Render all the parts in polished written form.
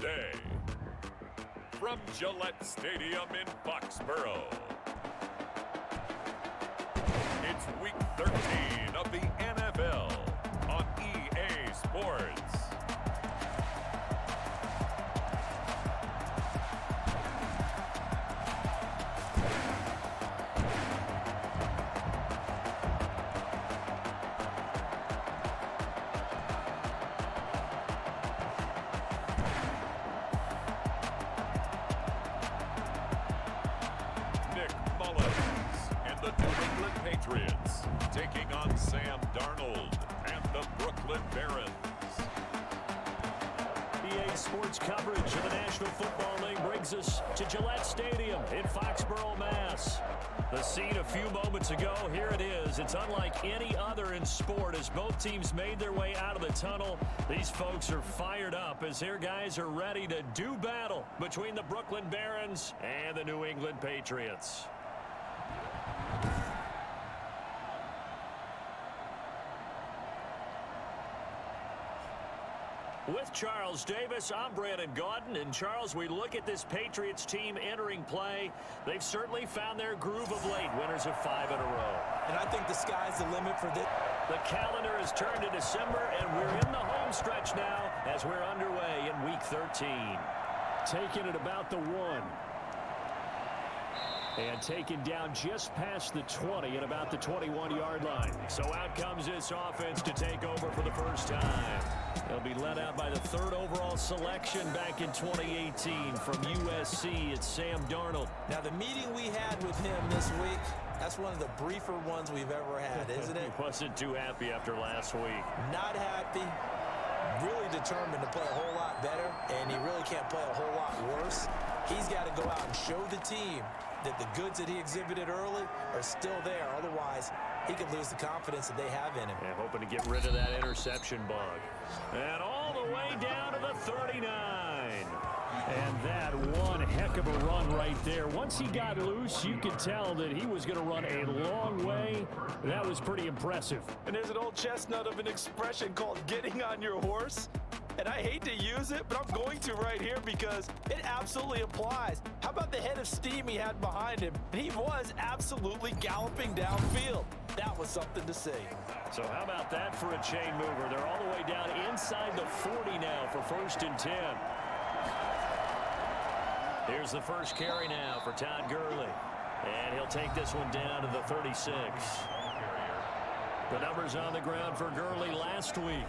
Thursday. From Gillette Stadium in Foxborough, it's Week 13 of the NFL on EA Sports. Patriots taking on Sam Darnold and the Brooklyn Barons. EA Sports coverage of the National Football League brings us to Gillette Stadium in Foxborough, Mass. The scene a few moments ago, here it is. It's unlike any other in sport as both teams made their way out of the tunnel. These folks are fired up as their guys are ready to do battle between the Brooklyn Barons and the New England Patriots. With Charles Davis, I'm Brandon Gaudin. And Charles, we look at this Patriots team entering play. They've certainly found their groove of late, winners of 5 in a row. And I think the sky's the limit for this. The calendar has turned to December, and we're in the home stretch now as we're underway in Week 13. Taking it about the 1. And taken down just past the 20 at about the 21-yard line. So out comes this offense to take over for the first time. They'll be led out by the 3rd overall selection back in 2018 from USC. It's Sam Darnold. Now, the meeting we had with him this week, that's one of the briefer ones we've ever had, isn't it? He wasn't too happy after last week. Not happy. Really determined to play a whole lot better, and he really can't play a whole lot worse. He's got to go out and show the team that the goods that he exhibited early are still there. Otherwise, he could lose the confidence that they have in him. And hoping to get rid of that interception bug. And all the way down to the 39. And that one heck of a run right there. Once he got loose, you could tell that he was going to run a long way. That was pretty impressive. And there's an old chestnut of an expression called getting on your horse. And I hate to use it, but I'm going to right here because it absolutely applies. How about the head of steam he had behind him? He was absolutely galloping downfield. That was something to see. So how about that for a chain mover? They're all the way down inside the 40 now for 1st and 10. Here's the first carry now for Todd Gurley. And he'll take this one down to the 36. The numbers on the ground for Gurley last week.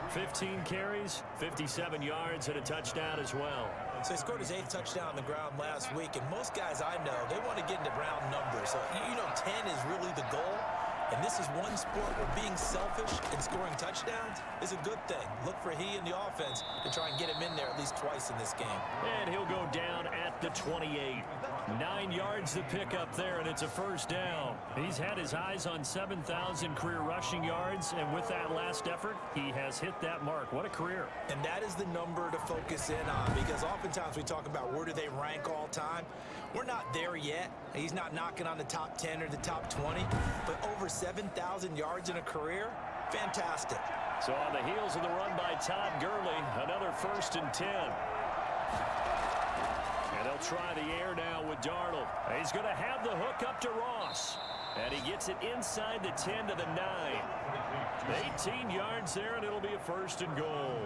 15 carries, 57 yards, and a touchdown as well. So he scored his 8th touchdown on the ground last week, and most guys I know, they want to get into round numbers. So, 10 is really the goal. And this is one sport where being selfish and scoring touchdowns is a good thing. Look for he and the offense to try and get him in there at least twice in this game. And he'll go down at the 28. 9 yards to pick up there, and it's a first down. He's had his eyes on 7,000 career rushing yards, and with that last effort, he has hit that mark. What a career. And that is the number to focus in on, because oftentimes we talk about where do they rank all time. We're not there yet. He's not knocking on the top 10 or the top 20, but over 7,000 yards in a career, fantastic. So on the heels of the run by Todd Gurley, another 1st and 10. And they'll try the air now with Darnold. He's going to have the hook up to Ross. And he gets it inside the 10 to the 9. 18 yards there, and it'll be a 1st and goal.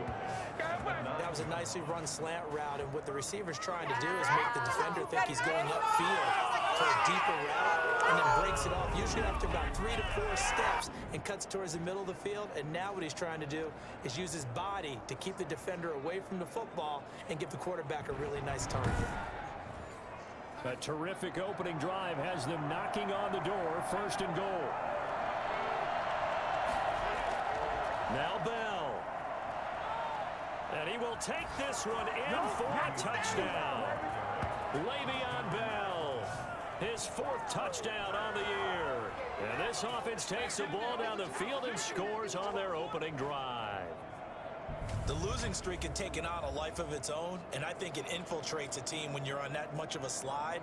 That was a nicely run slant route, and what the receiver's trying to do is make the defender think he's going upfield for a deeper route, and then breaks it off, usually after about 3 to 4 steps, and cuts towards the middle of the field. And now what he's trying to do is use his body to keep the defender away from the football and give the quarterback a really nice target. A terrific opening drive has them knocking on the door. 1st and goal. Now Bell. And he will take this one in for a touchdown. Le'Veon Bell. His 4th touchdown on the year. And this offense takes the ball down the field and scores on their opening drive. The losing streak had taken on a life of its own, and I think it infiltrates a team when you're on that much of a slide.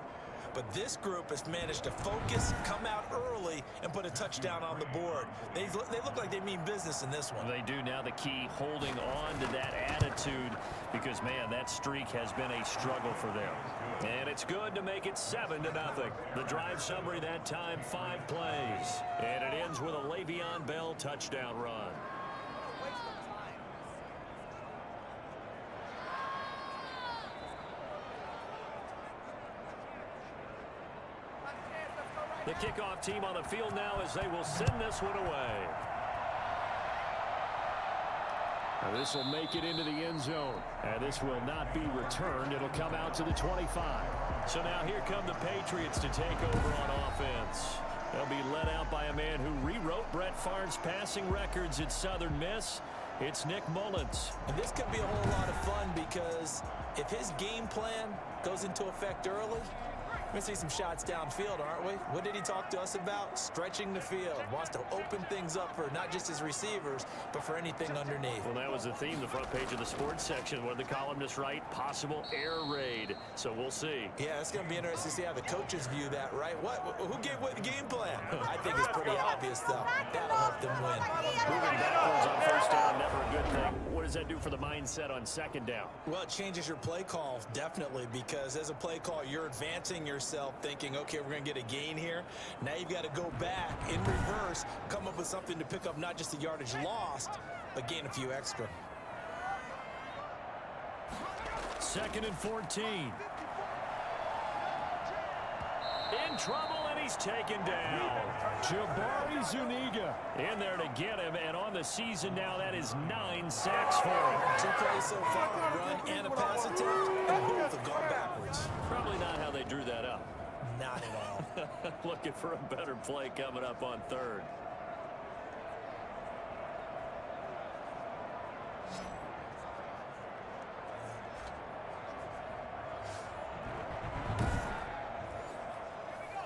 But this group has managed to focus, come out early, and put a touchdown on the board. They look like they mean business in this one. They do now. The key, holding on to that attitude. because, man, that streak has been a struggle for them. And it's good to make it 7-0. The drive summary that time, 5 plays. And it ends with a Le'Veon Bell touchdown run. The kickoff team on the field now as they will send this one away. And this will make it into the end zone. And this will not be returned. It'll come out to the 25. So now here come the Patriots to take over on offense. They'll be led out by a man who rewrote Brett Favre's passing records at Southern Miss. It's Nick Mullins. And this could be a whole lot of fun because if his game plan goes into effect early, we're going to see some shots downfield, aren't we? What did he talk to us about? Stretching the field. Wants to open things up for not just his receivers, but for anything underneath. Well, that was the theme, the front page of the sports section. What did the columnists write? Possible air raid. So we'll see. Yeah, it's going to be interesting to see how the coaches view that, right? Who gave away the game plan? I think it's pretty obvious, though. That'll help them win. Moving backwards on first down, never a good thing. What does that do for the mindset on second down? Well, it changes your play call, definitely, because as a play call, you're advancing yourself thinking, okay, we're going to get a gain here. Now you've got to go back in reverse, come up with something to pick up not just the yardage lost, but gain a few extra. 2nd and 14. In trouble, and he's taken down. Jabari Zuniga in there to get him, and on the season now, that is 9 sacks for him. 2 plays so far, a run and a pass attempt, and both have gone backwards. Probably not how they drew that up. Not at all. Looking for a better play coming up on 3rd.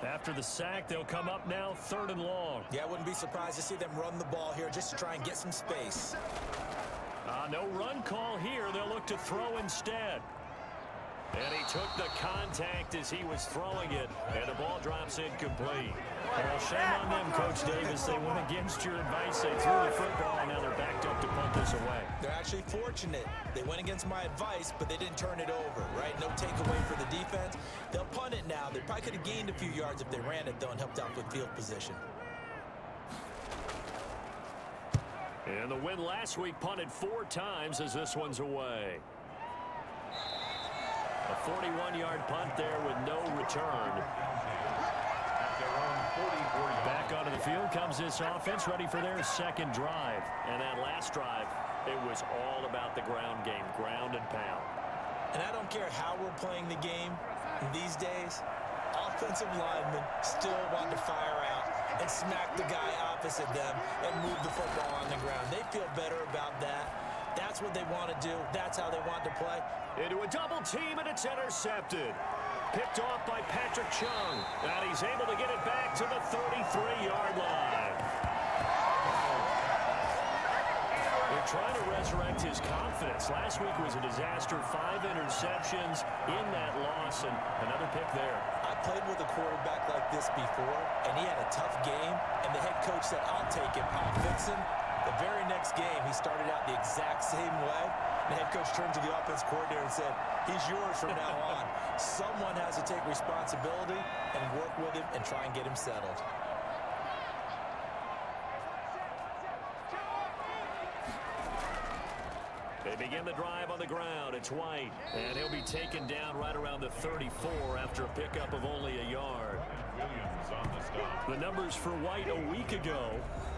After the sack, they'll come up now 3rd and long. Yeah, I wouldn't be surprised to see them run the ball here just to try and get some space. No run call here. They'll look to throw instead. And he took the contact as he was throwing it, and the ball drops incomplete. Well, shame on them, Coach Davis. They went against your advice. They threw the football, and now they're backed up to punt this away. They're actually fortunate. They went against my advice, but they didn't turn it over, right? No takeaway for the defense. They'll punt it now. They probably could have gained a few yards if they ran it, though, and helped out with field position. And the win last week punted 4 times as this one's away. A 41-yard punt there with no return. Back onto the field comes this offense, ready for their 2nd drive. And that last drive, it was all about the ground game, ground and pound. And I don't care how we're playing the game these days, offensive linemen still want to fire out and smack the guy opposite them and move the football on the ground. They feel better about that. That's what they want to do. That's how they want to play. Into a double team, and it's intercepted. Picked off by Patrick Chung. And he's able to get it back to the 33-yard line. They're trying to resurrect his confidence. Last week was a disaster. 5 interceptions in that loss, and another pick there. I played with a quarterback like this before, and he had a tough game, and the head coach said, I'll take him, I'll fix him. The very next game, he started out the exact same way. The head coach turned to the offense coordinator and said, he's yours from now on. Someone has to take responsibility and work with him and try and get him settled. They begin the drive on the ground. It's White, and he'll be taken down right around the 34 after a pickup of only a yard. The numbers for White a week ago: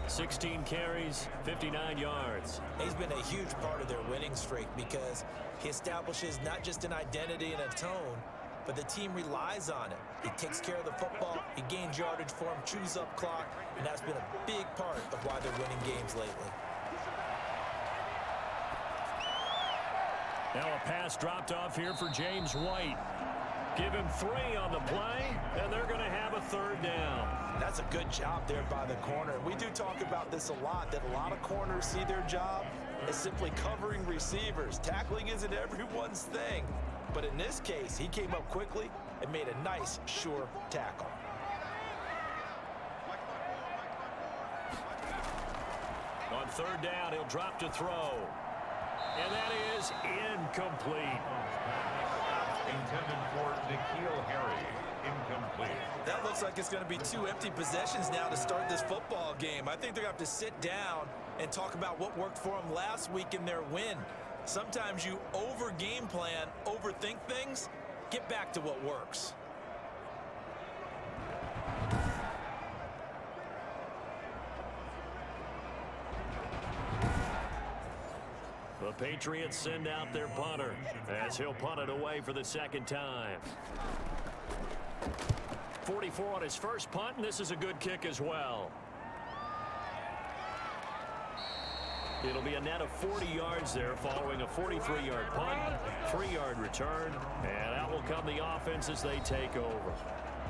16 carries, 59 yards. He's been a huge part of their winning streak because he establishes not just an identity and a tone, but the team relies on it. He takes care of the football, he gains yardage for him, chews up clock, and that's been a big part of why they're winning games lately. Now a pass dropped off here for James White. Give him 3 on the play, and they're going to have a 3rd down. That's a good job there by the corner. We do talk about this a lot, that a lot of corners see their job as simply covering receivers. Tackling isn't everyone's thing. But in this case, he came up quickly and made a nice, sure tackle. On 3rd down, he'll drop to throw. And that is incomplete. Intended for N'Keal Harry. Incomplete. That looks like it's going to be 2 empty possessions now to start this football game. I think they're going to have to sit down and talk about what worked for them last week in their win. Sometimes you over-game plan, overthink things. Get back to what works. The Patriots send out their punter as he'll punt it away for the second time. 44 on his first punt, and this is a good kick as well. It'll be a net of 40 yards there following a 43-yard punt, 3-yard return, and out will come the offense as they take over.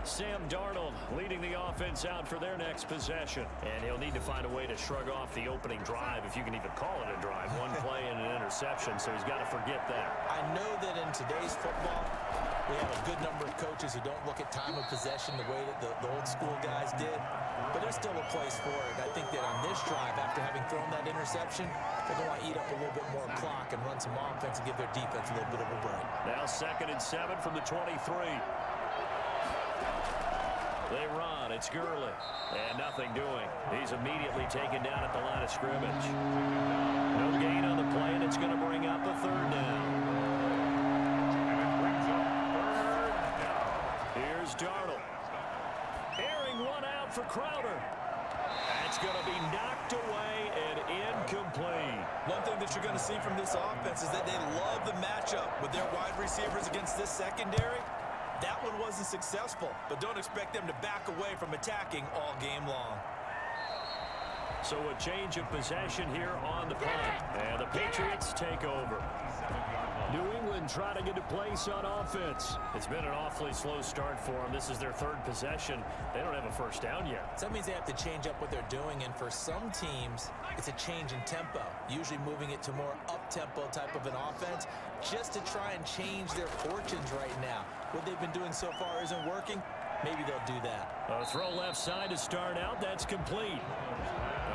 Sam Darnold leading the offense out for their next possession. And he'll need to find a way to shrug off the opening drive, if you can even call it a drive. One play and an interception, so he's got to forget that. I know that in today's football, we have a good number of coaches who don't look at time of possession the way that the old school guys did. But there's still a place for it. I think that on this drive, after having thrown that interception, they're going to want to eat up a little bit more clock and run some offense and give their defense a little bit of a break. Now 2nd and 7 from the 23. They run. It's Gurley. And nothing doing. He's immediately taken down at the line of scrimmage. No gain on the play, and it's going to bring up a 3rd down. And it brings up 3rd down. Here's Darnold. Airing one out for Crowder. That's going to be knocked away and incomplete. One thing that you're going to see from this offense is that they love the matchup with their wide receivers against this secondary. That one wasn't successful, but don't expect them to back away from attacking all game long. So a change of possession here on the punt. And the Patriots take over. New England trying to get a place on offense. It's been an awfully slow start for them. This is their 3rd possession. They don't have a first down yet. So that means they have to change up what they're doing, and for some teams, it's a change in tempo, usually moving it to more up-tempo type of an offense, just to try and change their fortunes right now. What they've been doing so far isn't working. Maybe they'll do that. A throw left side to start out. That's complete.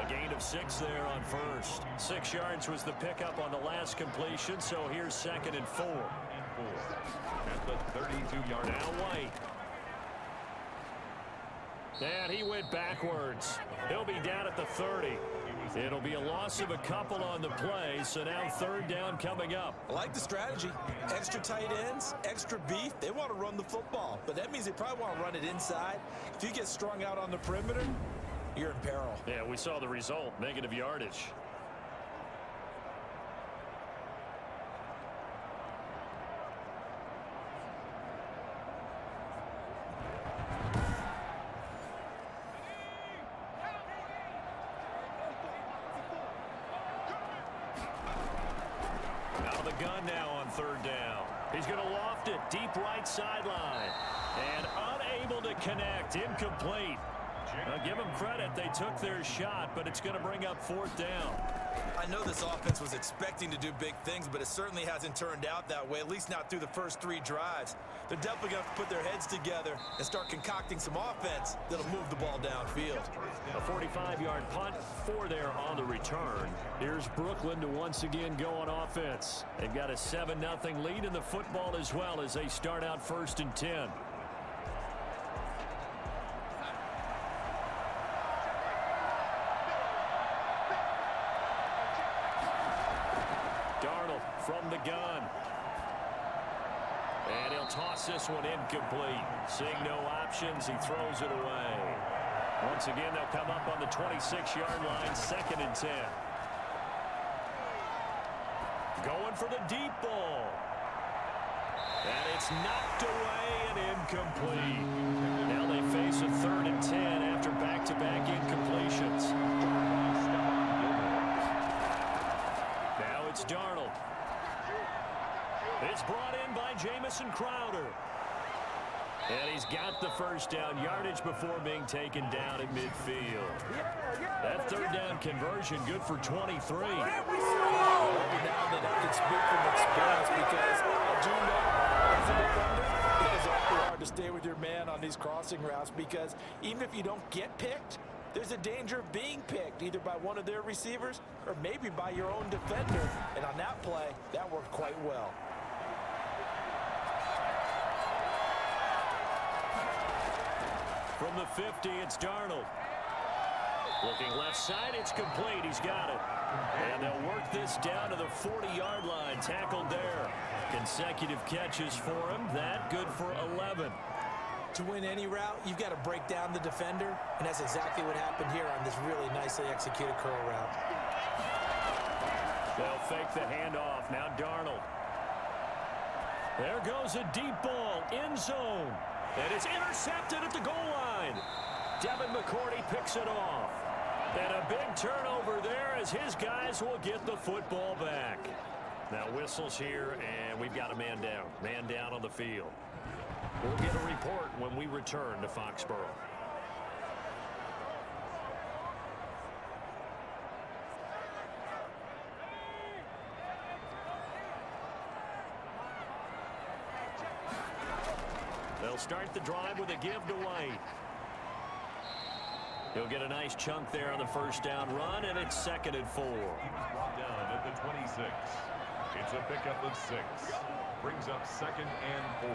A gain of 6 there on first. 6 yards was the pickup on the last completion, so here's 2nd and 4. At the 32-yard line. Now White. And he went backwards. He'll be down at the 30. It'll be a loss of a couple on the play, so now 3rd down coming up. I like the strategy. Extra tight ends, extra beef. They want to run the football, but that means they probably want to run it inside. If you get strung out on the perimeter, you're in peril. Yeah, we saw the result, negative yardage. Out of the gun now on 3rd down. He's going to loft it deep right sideline. And unable to connect, incomplete. Now, give them credit. They took their shot, but it's going to bring up 4th down. I know this offense was expecting to do big things, but it certainly hasn't turned out that way, at least not through the first 3 drives. They're definitely going to have to put their heads together and start concocting some offense that'll move the ball downfield. A 45-yard punt, 4 there on the return. Here's Brooklyn to once again go on offense. They've got a 7-0 lead in the football as well as they start out 1st and 10. From the gun. And he'll toss this one incomplete. Seeing no options, he throws it away. Once again, they'll come up on the 26-yard line, 2nd and 10. Going for the deep ball. And it's knocked away and incomplete. Now they face a 3rd and 10 after back-to-back incompletions. Now it's Darnold. It's brought in by Jamison Crowder. And he's got the first down, yardage before being taken down at midfield. That 3rd down conversion good for 23. Now that I can speak from experience, because I do know as a defender, it is awfully hard to stay with your man on these crossing routes, because even if you don't get picked, there's a danger of being picked either by one of their receivers or maybe by your own defender. And on that play, that worked quite well. From the 50, it's Darnold. Looking left side, it's complete. He's got it. And they'll work this down to the 40-yard line. Tackled there. Consecutive catches for him. That good for 11. To win any route, you've got to break down the defender, and that's exactly what happened here on this really nicely executed curl route. They'll fake the handoff. Now Darnold. There goes a deep ball. End zone. And it's intercepted at the goal line. Devin McCourty picks it off. And a big turnover there as his guys will get the football back. Now whistles here, and we've got a man down. Man down on the field. We'll get a report when we return to Foxborough. They'll start the drive with a give to White. He'll get a nice chunk there on the first down run, and it's 2nd and 4. Down at the 26. It's a pickup of 6. Brings up 2nd and 4.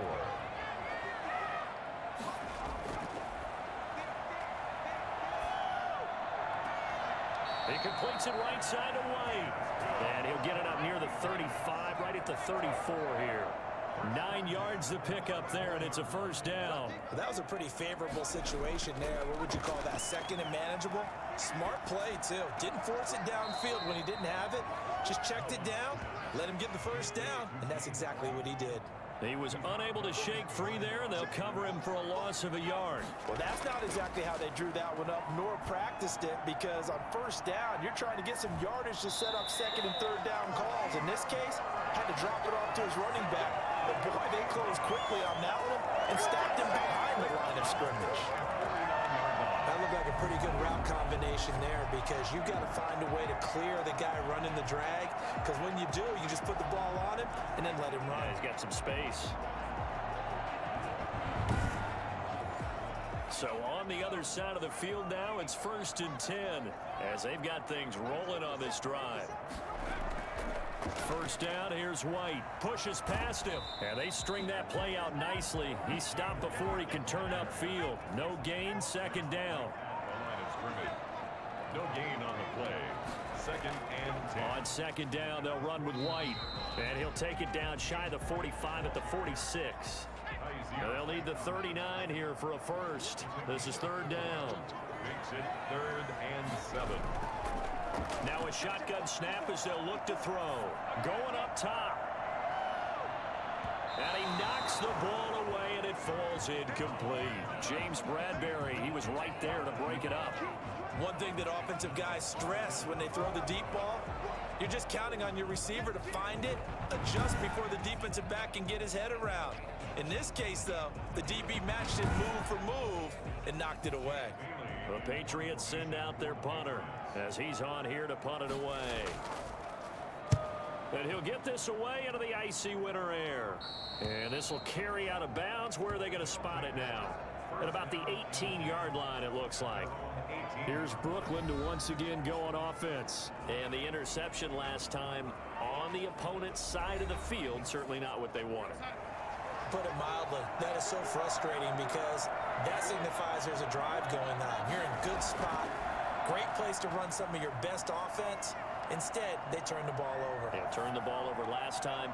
He completes it right side to White. And he'll get it up near the 35, right at the 34 here. 9 yards to pick up there, and it's a first down. That was a pretty favorable situation there. What would you call that? 2nd and manageable? Smart play, too. Didn't force it downfield when he didn't have it. Just checked it down, let him get the first down, and that's exactly what he did. He was unable to shake free there, and they'll cover him for a loss of a yard. Well, that's not exactly how they drew that one up, nor practiced it, because on first down, you're trying to get some yardage to set up 2nd and 3rd down calls. In this case, had to drop it off to his running back. But boy, they closed quickly on that one and stopped him behind the line of scrimmage. That looked like a pretty good route combination there because you've got to find a way to clear the guy running the drag, because when you do, you just put the ball on him and then let him run. Yeah, he's got some space. So on the other side of the field now, it's 1st and 10 as they've got things rolling on this drive. First down, here's White. Pushes past him. And they string that play out nicely. He stopped before he can turn upfield. No gain, 2nd down. No gain on the play. 2nd and 10. On 2nd down, they'll run with White. And he'll take it down shy of the 45 at the 46. Now they'll need the 39 here for a first. This is 3rd down. Makes it 3rd and 7. Now a shotgun snap as they'll look to throw. Going up top. And he knocks the ball away, and it falls incomplete. James Bradbury, he was right there to break it up. One thing that offensive guys stress when they throw the deep ball, you're just counting on your receiver to find it, adjust before the defensive back can get his head around. In this case, though, the DB matched it move for move and knocked it away. The Patriots send out their punter as he's on here to punt it away. And he'll get this away into the icy winter air. And this will carry out of bounds. Where are they going to spot it now? At about the 18-yard line, it looks like. Here's Brooklyn to once again go on offense. And the interception last time on the opponent's side of the field, certainly not what they wanted. Put it mildly, that is so frustrating because that signifies there's a drive going on. You're in good spot, great place to run some of your best offense. Instead, they turn the ball over. Yeah, turned the ball over last time.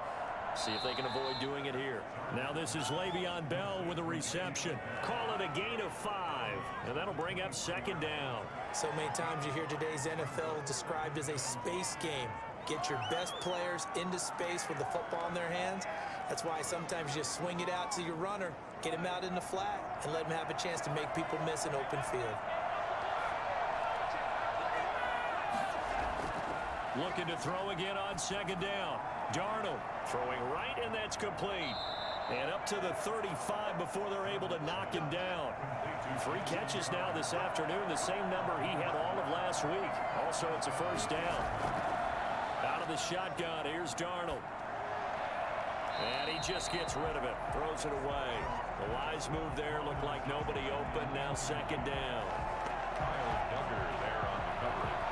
See if they can avoid doing it here. Now this is Le'Veon Bell with a reception. Call it a gain of 5, and that'll bring up 2nd down. So many times you hear today's NFL described as a space game. Get your best players into space with the football in their hands. That's why sometimes you just swing it out to your runner, get him out in the flat, and let him have a chance to make people miss an open field. Looking to throw again on 2nd down. Darnold throwing right, and that's complete. And up to the 35 before they're able to knock him down. 3 catches now this afternoon, the same number he had all of last week. Also, it's a first down. Out of the shotgun, here's Darnold. And he just gets rid of it, throws it away. The wise move there, looked like nobody open, now 2nd down. Duggar there on the coverage.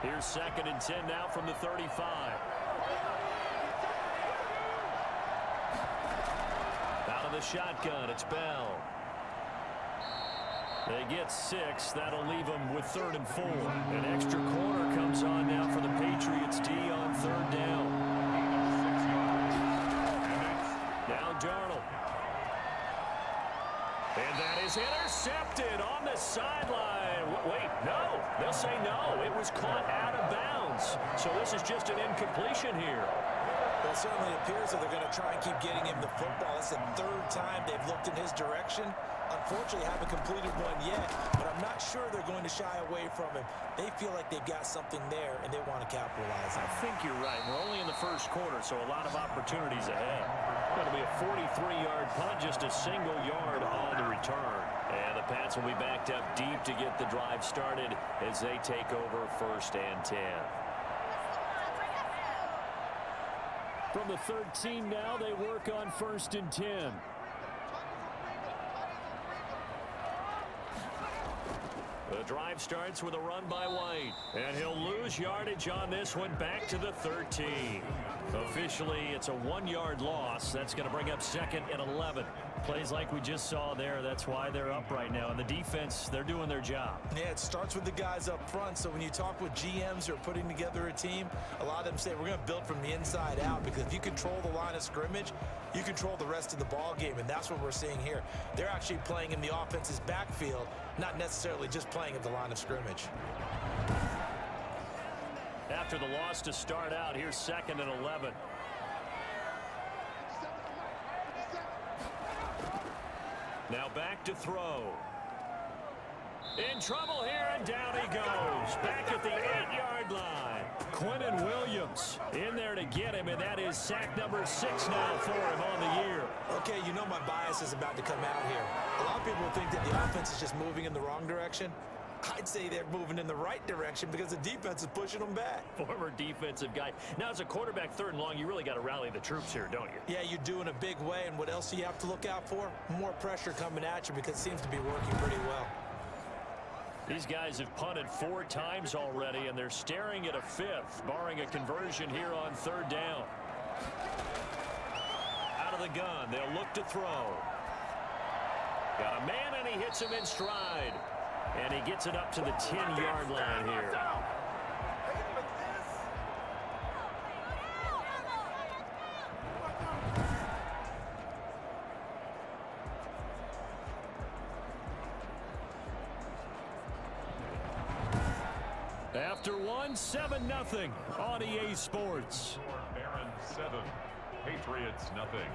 Here's 2nd and 10 now from the 35. Out of the shotgun, it's Bell. They get 6. That'll leave them with 3rd and 4. An extra corner comes on now for the Patriots D on 3rd down. 6 yards. Now Darnold. And that is intercepted on the sideline. Wait, no. They'll say no. It was caught out of bounds. So this is just an incompletion here. Well, it certainly appears that they're going to try and keep getting him the football. That's the 3rd time they've looked in his direction. Unfortunately, haven't completed one yet, but I'm not sure they're going to shy away from him. They feel like they've got something there, and they want to capitalize on it. I think you're right. We're only in the 1st quarter, so a lot of opportunities ahead. Going to be a 43-yard punt, just a single yard on the return. And the Pats will be backed up deep to get the drive started as they take over 1st and 10. From the 13 now, they work on 1st and 10. The drive starts with a run by White. And he'll lose yardage on this one back to the 13. Officially, it's a 1-yard loss. That's going to bring up 2nd and 11. Plays like we just saw there. That's why they're up right now. And the defense, they're doing their job. Yeah, it starts with the guys up front. So when you talk with GMs who are putting together a team, a lot of them say we're going to build from the inside out, because if you control the line of scrimmage, you control the rest of the ball game, and that's what we're seeing here. They're actually playing in the offense's backfield, not necessarily just playing at the line of scrimmage. After the loss to start out, here's 2nd and 11. Now back to throw. In trouble here, and down he goes. Back at the 8-yard line. Quinnen Williams in there to get him, and that is sack number 6 now for him on the year. Okay, you know my bias is about to come out here. A lot of people think that the offense is just moving in the wrong direction. I'd say they're moving in the right direction because the defense is pushing them back. Former defensive guy. Now, as a quarterback 3rd and long, you really got to rally the troops here, don't you? Yeah, you do in a big way, and what else do you have to look out for? More pressure coming at you, because it seems to be working pretty well. These guys have punted 4 times already, and they're staring at a 5th, barring a conversion here on 3rd down. Out of the gun, they'll look to throw. Got a man, and he hits him in stride. And he gets it up to the 10-yard line here. After 7-0 on EA Sports. Barron 7, Patriots nothing.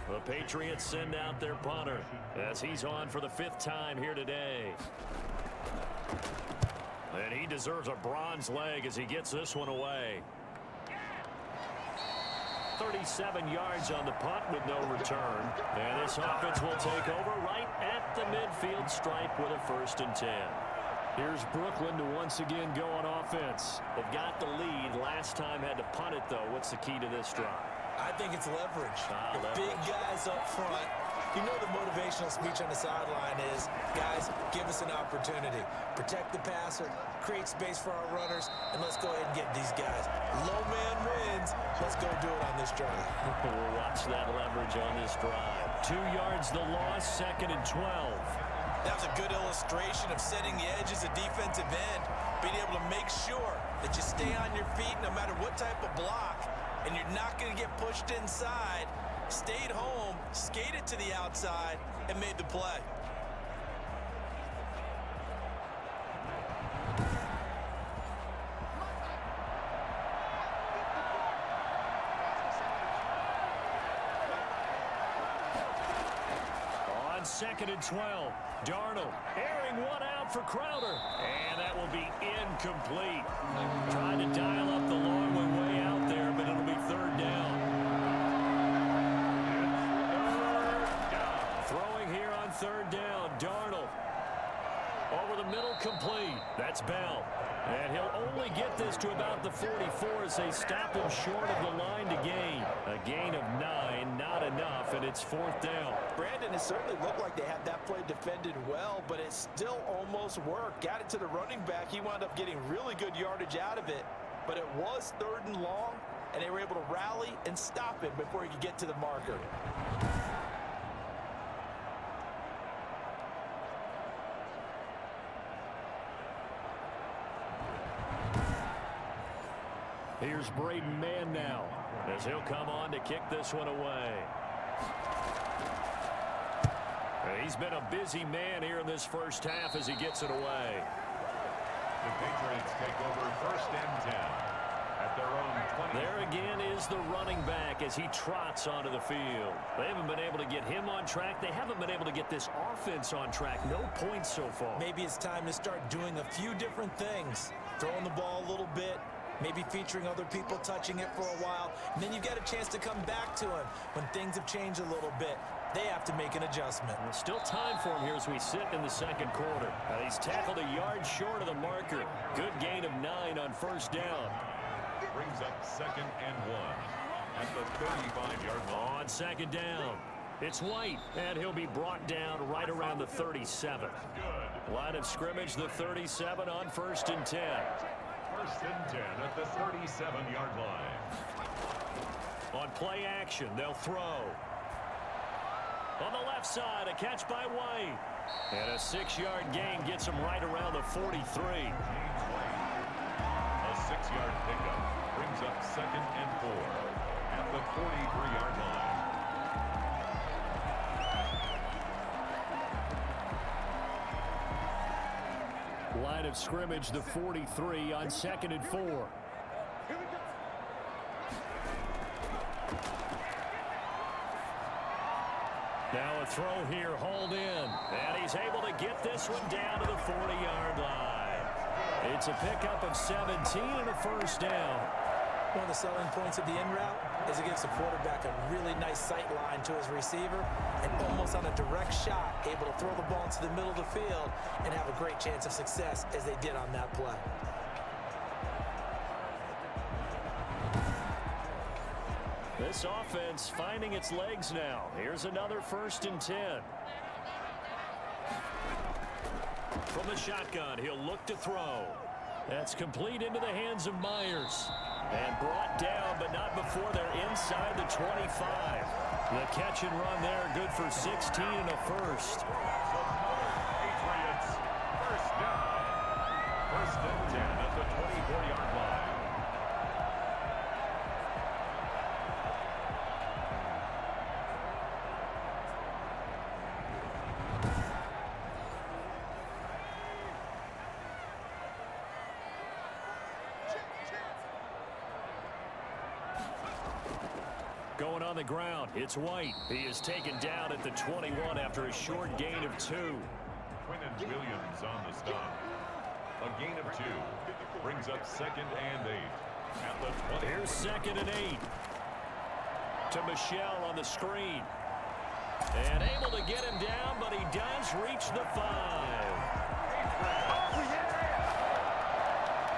The Patriots send out their punter as he's on for the 5th time here today. And he deserves a bronze leg as he gets this one away. 37 yards on the punt with no return. And this offense will take over right at the midfield stripe with a 1st and 10. Here's Brooklyn to once again go on offense. They've got the lead. Last time had to punt it, though. What's the key to this drive? I think it's leverage. The Leverage. big guys up front. You know the motivational speech on the sideline is, guys, give us an opportunity. Protect the passer, create space for our runners, and let's go ahead and get these guys. Low man wins. Let's go do it on this drive. We'll watch that leverage on this drive. 2 yards the loss, 2nd and 12. That was a good illustration of setting the edge as a defensive end, being able to make sure that you stay on your feet no matter what type of block, and you're not going to get pushed inside. Stayed home, skated to the outside, and made the play. On 2nd and 12, Darnold airing one out for Crowder, and that will be incomplete. Trying to dial up the long one way out there, but it'll be 3rd down. Throwing here on 3rd down, Darnold. Over the middle, complete. That's Bell. And he'll only get this to about the 44 as they stop him short of the line to gain. A gain of 9, not enough, and it's 4th down. Brandon, it certainly looked like they had that play defended well, but it still almost worked. Got it to the running back. He wound up getting really good yardage out of it, but it was 3rd and long, and they were able to rally and stop him before he could get to the marker. Here's Braden Mann now as he'll come on to kick this one away. He's been a busy man here in this first half as he gets it away. The Patriots take over 1st and 10 at their own 20. There again is the running back as he trots onto the field. They haven't been able to get him on track. They haven't been able to get this offense on track. No points so far. Maybe it's time to start doing a few different things. Throwing the ball a little bit. Maybe featuring other people touching it for a while. And then you get a chance to come back to him when things have changed a little bit. They have to make an adjustment. There's still time for him here as we sit in the 2nd quarter. He's tackled a yard short of the marker. Good gain of 9 on 1st down. Brings up 2nd and 1 at the 35-yard line. On 2nd down, it's White, and he'll be brought down right around the 37. Line of scrimmage, the 37 on 1st and 10. 1st and 10 at the 37-yard line. On play action, they'll throw. On the left side, a catch by White. And a 6-yard gain gets him right around the 43. A 6-yard pickup brings up 2nd and 4 at the 43-yard line. Line of scrimmage, the 43 on 2nd and 4. Now a throw here, hauled in. And he's able to get this one down to the 40-yard line. It's a pickup of 17 and a 1st down. One of the selling points of the in route is it gives the quarterback a really nice sight line to his receiver and almost on a direct shot able to throw the ball into the middle of the field and have a great chance of success as they did on that play. This offense finding its legs now. Here's another 1st and 10. From the shotgun, he'll look to throw. That's complete into the hands of Myers. And brought down, but not before they're inside the 25. The catch and run there, good for 16 and a 1st. Patriots, 1st down. 1st and 10 at the 24-yard line. Going on the ground, it's White. He is taken down at the 21 after a short gain of 2. Quinnen Williams on the stop. A gain of 2 brings up 2nd and 8 at the 20. Here's 2nd and 8. To Michelle on the screen. And able to get him down, but he does reach the 5.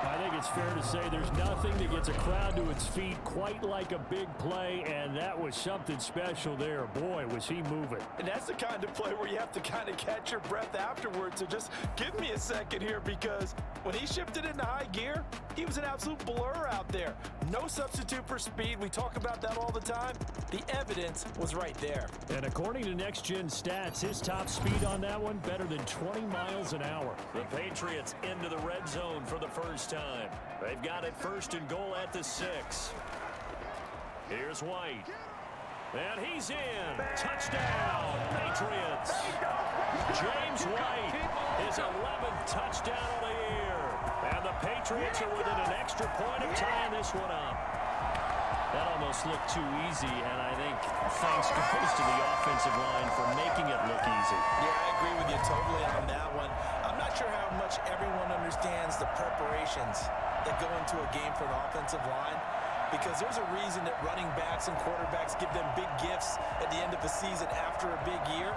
I think it's fair to say there's nothing that gets a crowd to its feet quite like a big play, and that was something special there. Boy, was he moving. And that's the kind of play where you have to kind of catch your breath afterwards. So just give me a second here, because when he shifted into high gear, he was an absolute blur out there. No substitute for speed. We talk about that all the time. The evidence was right there. And according to Next Gen Stats, his top speed on that one, better than 20 miles an hour. The Patriots into the red zone for the first time. They've got it 1st and goal at the 6. Here's White. And he's in. Touchdown, Patriots. James White, his 11th touchdown of the year. And the Patriots are within an extra point of tying this one up. That almost looked too easy, and I think thanks goes to the offensive line for making it look easy. Yeah, I agree with you totally on that one. I'm not sure how much everyone understands the preparations that go into a game for an offensive line, because there's a reason that running backs and quarterbacks give them big gifts at the end of the season after a big year.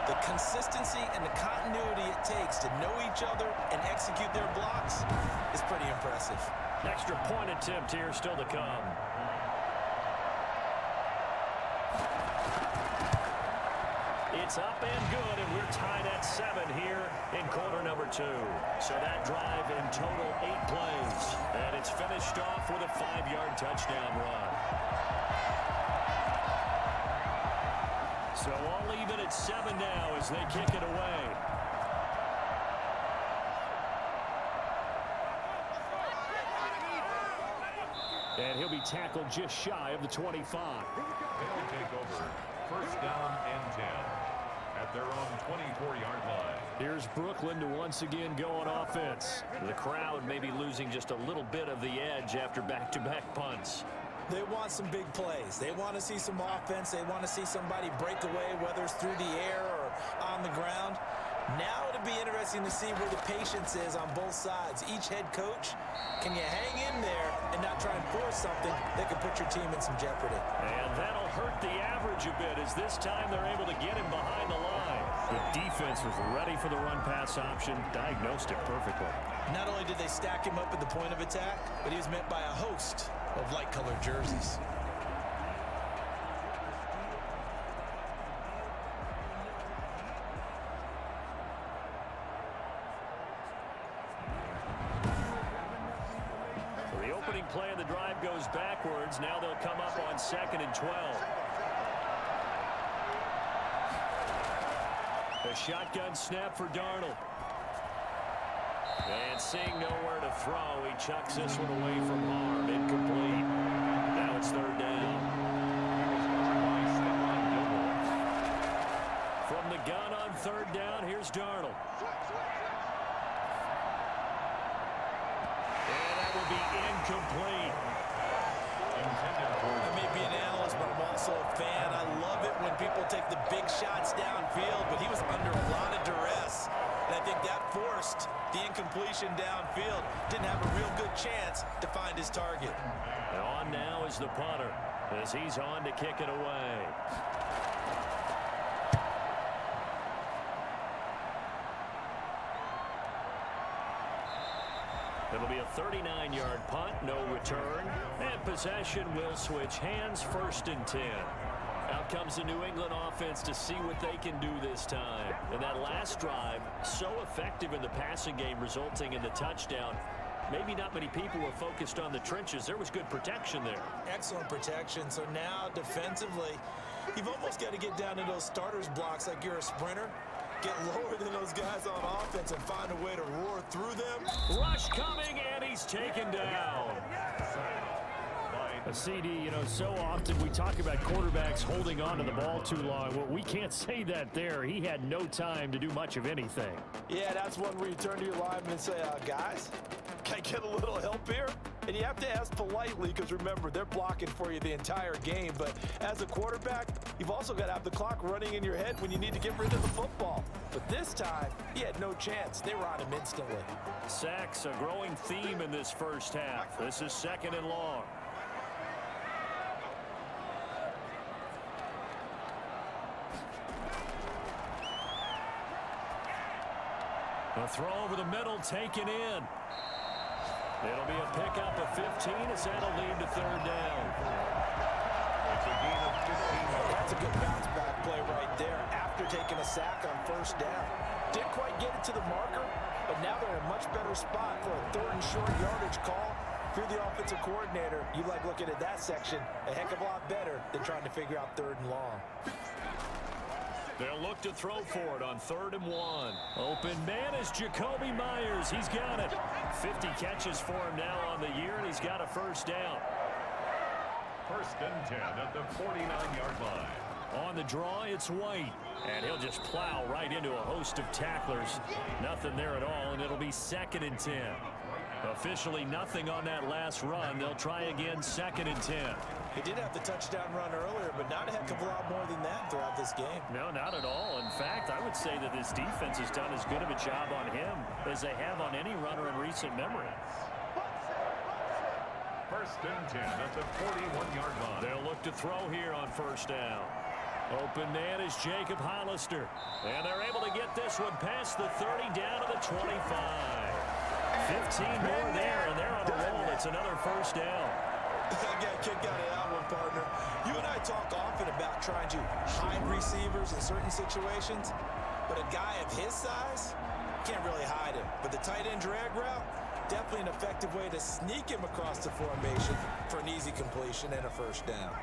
The consistency and the continuity it takes to know each other and execute their blocks is pretty impressive. Extra point attempt here still to come. It's up and good, and we're tied at 7 here in quarter number 2. So that drive in total 8 plays. And it's finished off with a 5-yard touchdown run. So all even at 7 now as they kick it away. And he'll be tackled just shy of the 25. They'll take over. First down and 10 at their own 24-yard line. Here's Brooklyn to once again go on offense. The crowd may be losing just a little bit of the edge after back-to-back punts. They want some big plays. They want to see some offense. They want to see somebody break away, whether it's through the air or on the ground. Now it'll be interesting to see where the patience is on both sides. Each head coach, can you hang in there and not try and force something that could put your team in some jeopardy? And that'll hurt the average a bit as this time they're able to get him behind the line. The defense was ready for the run-pass option, diagnosed it perfectly. Not only did they stack him up at the point of attack, but he was met by a host of light-colored jerseys. Play of the drive goes backwards. Now they'll come up on 2nd and 12. A shotgun snap for Darnold. And seeing nowhere to throw, he chucks this one away from harm. Incomplete. Now it's 3rd down. From the gun on 3rd down, here's Darnold. Incomplete. I may be an analyst, but I'm also a fan. I love it when people take the big shots downfield, but he was under a lot of duress. And I think that forced the incompletion downfield. Didn't have a real good chance to find his target. And on now is the punter as he's on to kick it away. It'll be a 39-yard punt, no return, and possession will switch hands, 1st and 10. Out comes the New England offense to see what they can do this time. And that last drive, so effective in the passing game, resulting in the touchdown. Maybe not many people were focused on the trenches. There was good protection there. Excellent protection. So now defensively, you've almost got to get down to those starters blocks like you're a sprinter. Get lower than those guys on offense and find a way to roar through them. Rush coming, and he's taken down. A CD, so often we talk about quarterbacks holding on to the ball too long. Well, we can't say that there. He had no time to do much of anything. Yeah, that's one where you turn to your lineman and say, guys, can I get a little help here? And you have to ask politely because, remember, they're blocking for you the entire game. But as a quarterback, you've also got to have the clock running in your head when you need to get rid of the football. But this time, he had no chance. They were on him instantly. Sacks, a growing theme in this first half. This is 2nd and long. A throw over the middle, taken in. It'll be a pickup of 15 as that'll lead to 3rd down. It's a gain of 15. That's a good bounce back play right there after taking a sack on 1st down. Didn't quite get it to the marker, but now they're in a much better spot for a 3rd and short yardage call. If you're the offensive coordinator, you like looking at that section a heck of a lot better than trying to figure out 3rd and long. They'll look to throw for it on 3rd and 1. Open man is Jacoby Myers. He's got it. 50 catches for him now on the year, and he's got a 1st down. 1st and 10 at the 49-yard line. On the draw, it's White. And he'll just plow right into a host of tacklers. Nothing there at all, and it'll be 2nd and 10. Officially nothing on that last run. They'll try again 2nd and 10. He did have the touchdown run earlier, but not a heck of a lot more than that throughout this game. No, not at all. In fact, I would say that this defense has done as good of a job on him as they have on any runner in recent memory. 1st and 10 at the 41-yard line. They'll look to throw here on 1st down. Open man is Jacob Hollister. And they're able to get this one past the 30 down to the 25. 15 more there, and they're on a roll. It's another first down. I got a kick out of that one, partner. You and I talk often about trying to hide receivers in certain situations, but a guy of his size can't really hide him. But the tight end drag route, definitely an effective way to sneak him across the formation for an easy completion and a first down.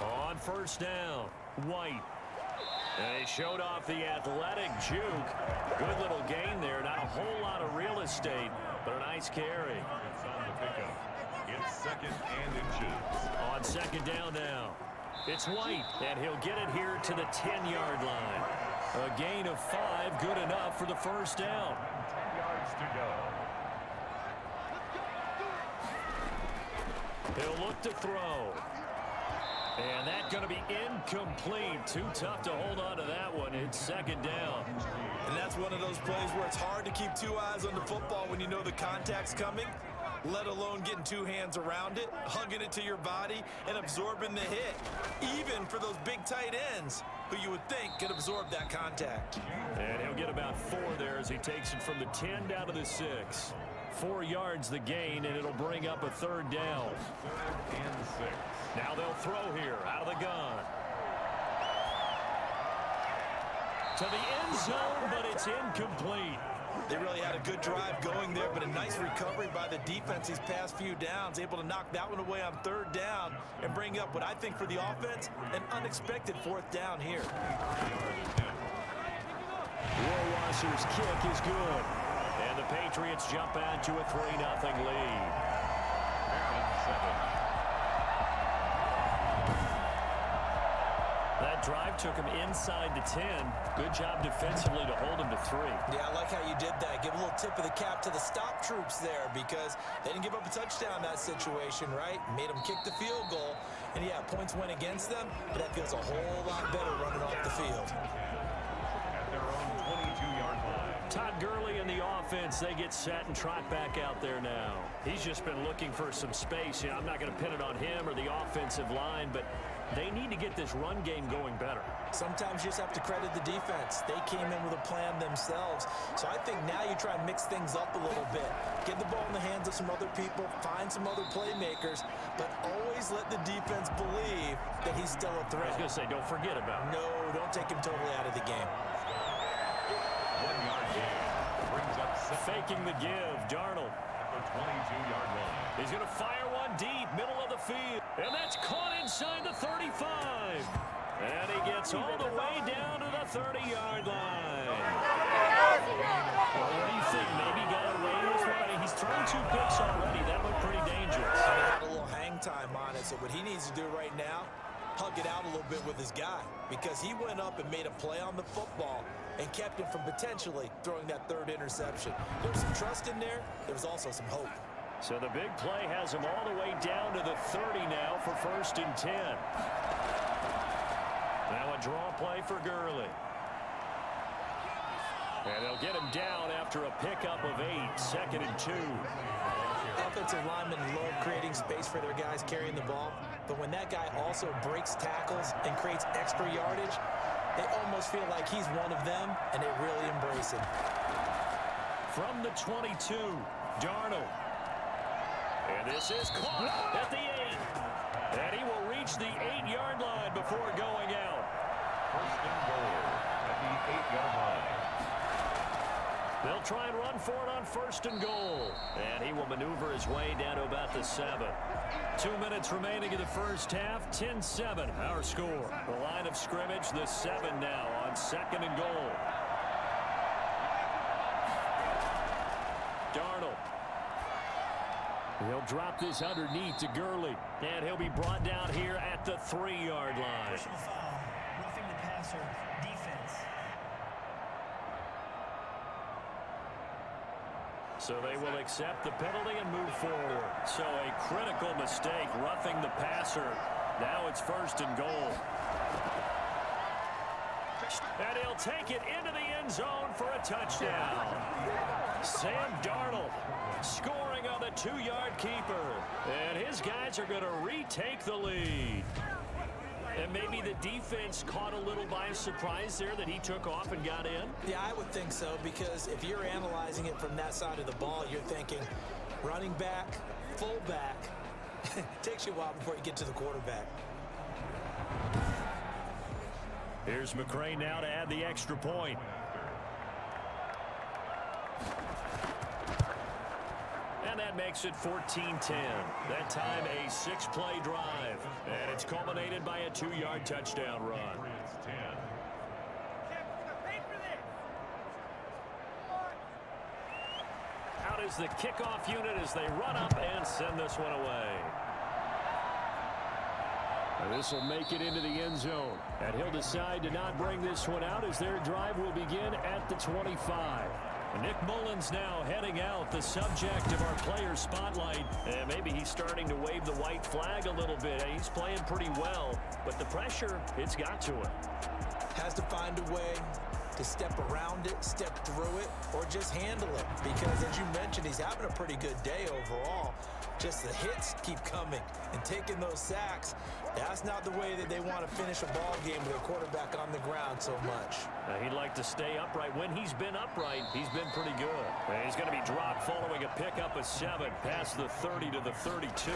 On first down, White. And he showed off the athletic juke. Good little gain there. Not a whole lot of real estate, but a nice carry. It's on the pickup. It's second and inches. On second down now, it's White, and he'll get it here to the 10-yard line. A gain of 5, good enough for the first down. 10 yards to go. He'll look to throw. And that's going to be incomplete. Too tough to hold on to that one. It's second down. And that's one of those plays where it's hard to keep two eyes on the football when you know the contact's coming, let alone getting two hands around it, hugging it to your body, and absorbing the hit, even for those big tight ends who you would think could absorb that contact. And he'll get about 4 there as he takes it from the 10 down to the 6. 4 yards the gain, and it'll bring up a third down. 3rd and 6. Now they'll throw here out of the gun. To the end zone, but it's incomplete. They really had a good drive going there, but a nice recovery by the defense these past few downs, able to knock that one away on 3rd down and bring up what I think for the offense, an unexpected 4th down here. Rohrwasser's kick is good. And the Patriots jump out to a 3-0 lead. That drive took him inside the 10. Good job defensively to hold him to 3. Yeah, I like how you did that. Give a little tip of the cap to the stop troops there because they didn't give up a touchdown in that situation, right? Made them kick the field goal. And, yeah, points went against them, but that feels a whole lot better running off the field. At their own 22-yard line. Todd Gurley and the offense, they get set and trot back out there now. He's just been looking for some space. You know, I'm not going to pin it on him or the offensive line, but they need to get this run game going better. Sometimes you just have to credit the defense. They came in with a plan themselves. So I think now you try and mix things up a little bit. Get the ball in the hands of some other people, find some other playmakers, but always let the defense believe that he's still a threat. I was going to say, don't forget about him. No, don't take him totally out of the game. 1-yard gain. Brings up faking the give. Darnold. At the 22-yard line. He's going to fire one deep, middle of the field. And that's caught inside the 35. And he gets all the way down to the 30-yard line. Well, what do you think? Maybe got away with one? I mean, he's thrown 2 picks already. That looked pretty dangerous. He had a little hang time on it, so what he needs to do right now, hug it out a little bit with his guy because he went up and made a play on the football and kept him from potentially throwing that 3rd interception. There was some trust in there. There was also some hope. So the big play has him all the way down to the 30 now for 1st and 10. Now a draw play for Gurley. And they'll get him down after a pickup of 8, 2nd and 2. Offensive linemen love creating space for their guys carrying the ball, but when that guy also breaks tackles and creates extra yardage, they almost feel like he's one of them, and they really embrace him. From the 22, Darnold. And this is caught at the 8. And he will reach the 8-yard line before going out. 1st and goal at the 8-yard line. They'll try and run for it on 1st and goal. And he will maneuver his way down to about the 7. 2 minutes remaining in the first half. 10-7, our score. The line of scrimmage, the 7 now on 2nd and goal. Darnold. He'll drop this underneath to Gurley. And he'll be brought down here at the 3-yard line. Personal foul, roughing the passer, defense. So they will accept the penalty and move forward. So a critical mistake, roughing the passer. Now it's 1st and goal. And he'll take it into the end zone for a touchdown. Sam Darnold scoring on the 2-yard keeper. And his guys are going to retake the lead. And maybe the defense caught a little by surprise there that he took off and got in? Yeah, I would think so, because if you're analyzing it from that side of the ball, you're thinking running back, fullback. It takes you a while before you get to the quarterback. Here's McCray now to add the extra point. And that makes it 14-10. That time a 6-play drive. And it's culminated by a 2-yard touchdown run. Patriots 10. Out is the kickoff unit as they run up and send this one away. This will make it into the end zone. And he'll decide to not bring this one out as their drive will begin at the 25. Nick Mullins now heading out, the subject of our player spotlight. And maybe he's starting to wave the white flag a little bit. He's playing pretty well, but the pressure, it's got to him. Has to find a way to step around it, step through it, or just handle it. Because as you mentioned, he's having a pretty good day overall. Just the hits keep coming and taking those sacks. That's not the way that they want to finish a ball game with a quarterback on the ground so much. He'd like to stay upright. When he's been upright, he's been pretty good. And he's going to be dropped following a pickup of 7 past the 30 to the 32.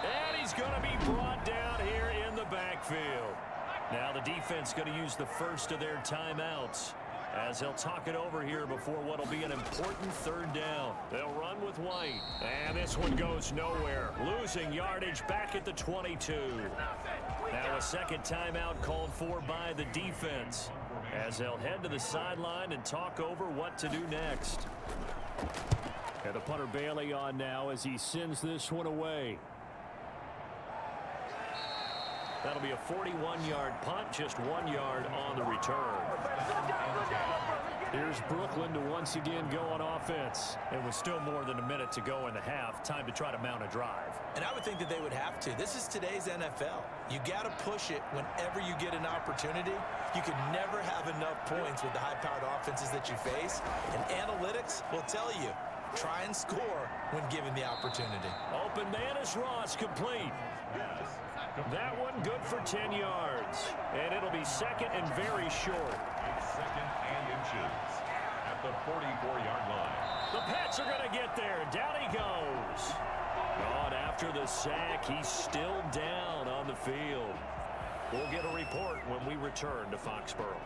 And he's going to be brought down here in the backfield. Now the defense going to use the first of their timeouts as they'll talk it over here before what will be an important 3rd down. They'll run with White. And this one goes nowhere. Losing yardage back at the 22. Now a second timeout called for by the defense as they'll head to the sideline and talk over what to do next. And the punter Bailey on now as he sends this one away. That'll be a 41-yard punt, just 1 yard on the return. Here's Brooklyn to once again go on offense. It was still more than a minute to go in the half. Time to try to mount a drive. And I would think that they would have to. This is today's NFL. You got to push it whenever you get an opportunity. You can never have enough points with the high-powered offenses that you face. And analytics will tell you, try and score when given the opportunity. Open man is Ross, complete. That one good for 10 yards. And it'll be second and very short. Second and inches at the 44-yard line. The Pats are going to get there. Down he goes. And after the sack, he's still down on the field. We'll get a report when we return to Foxborough.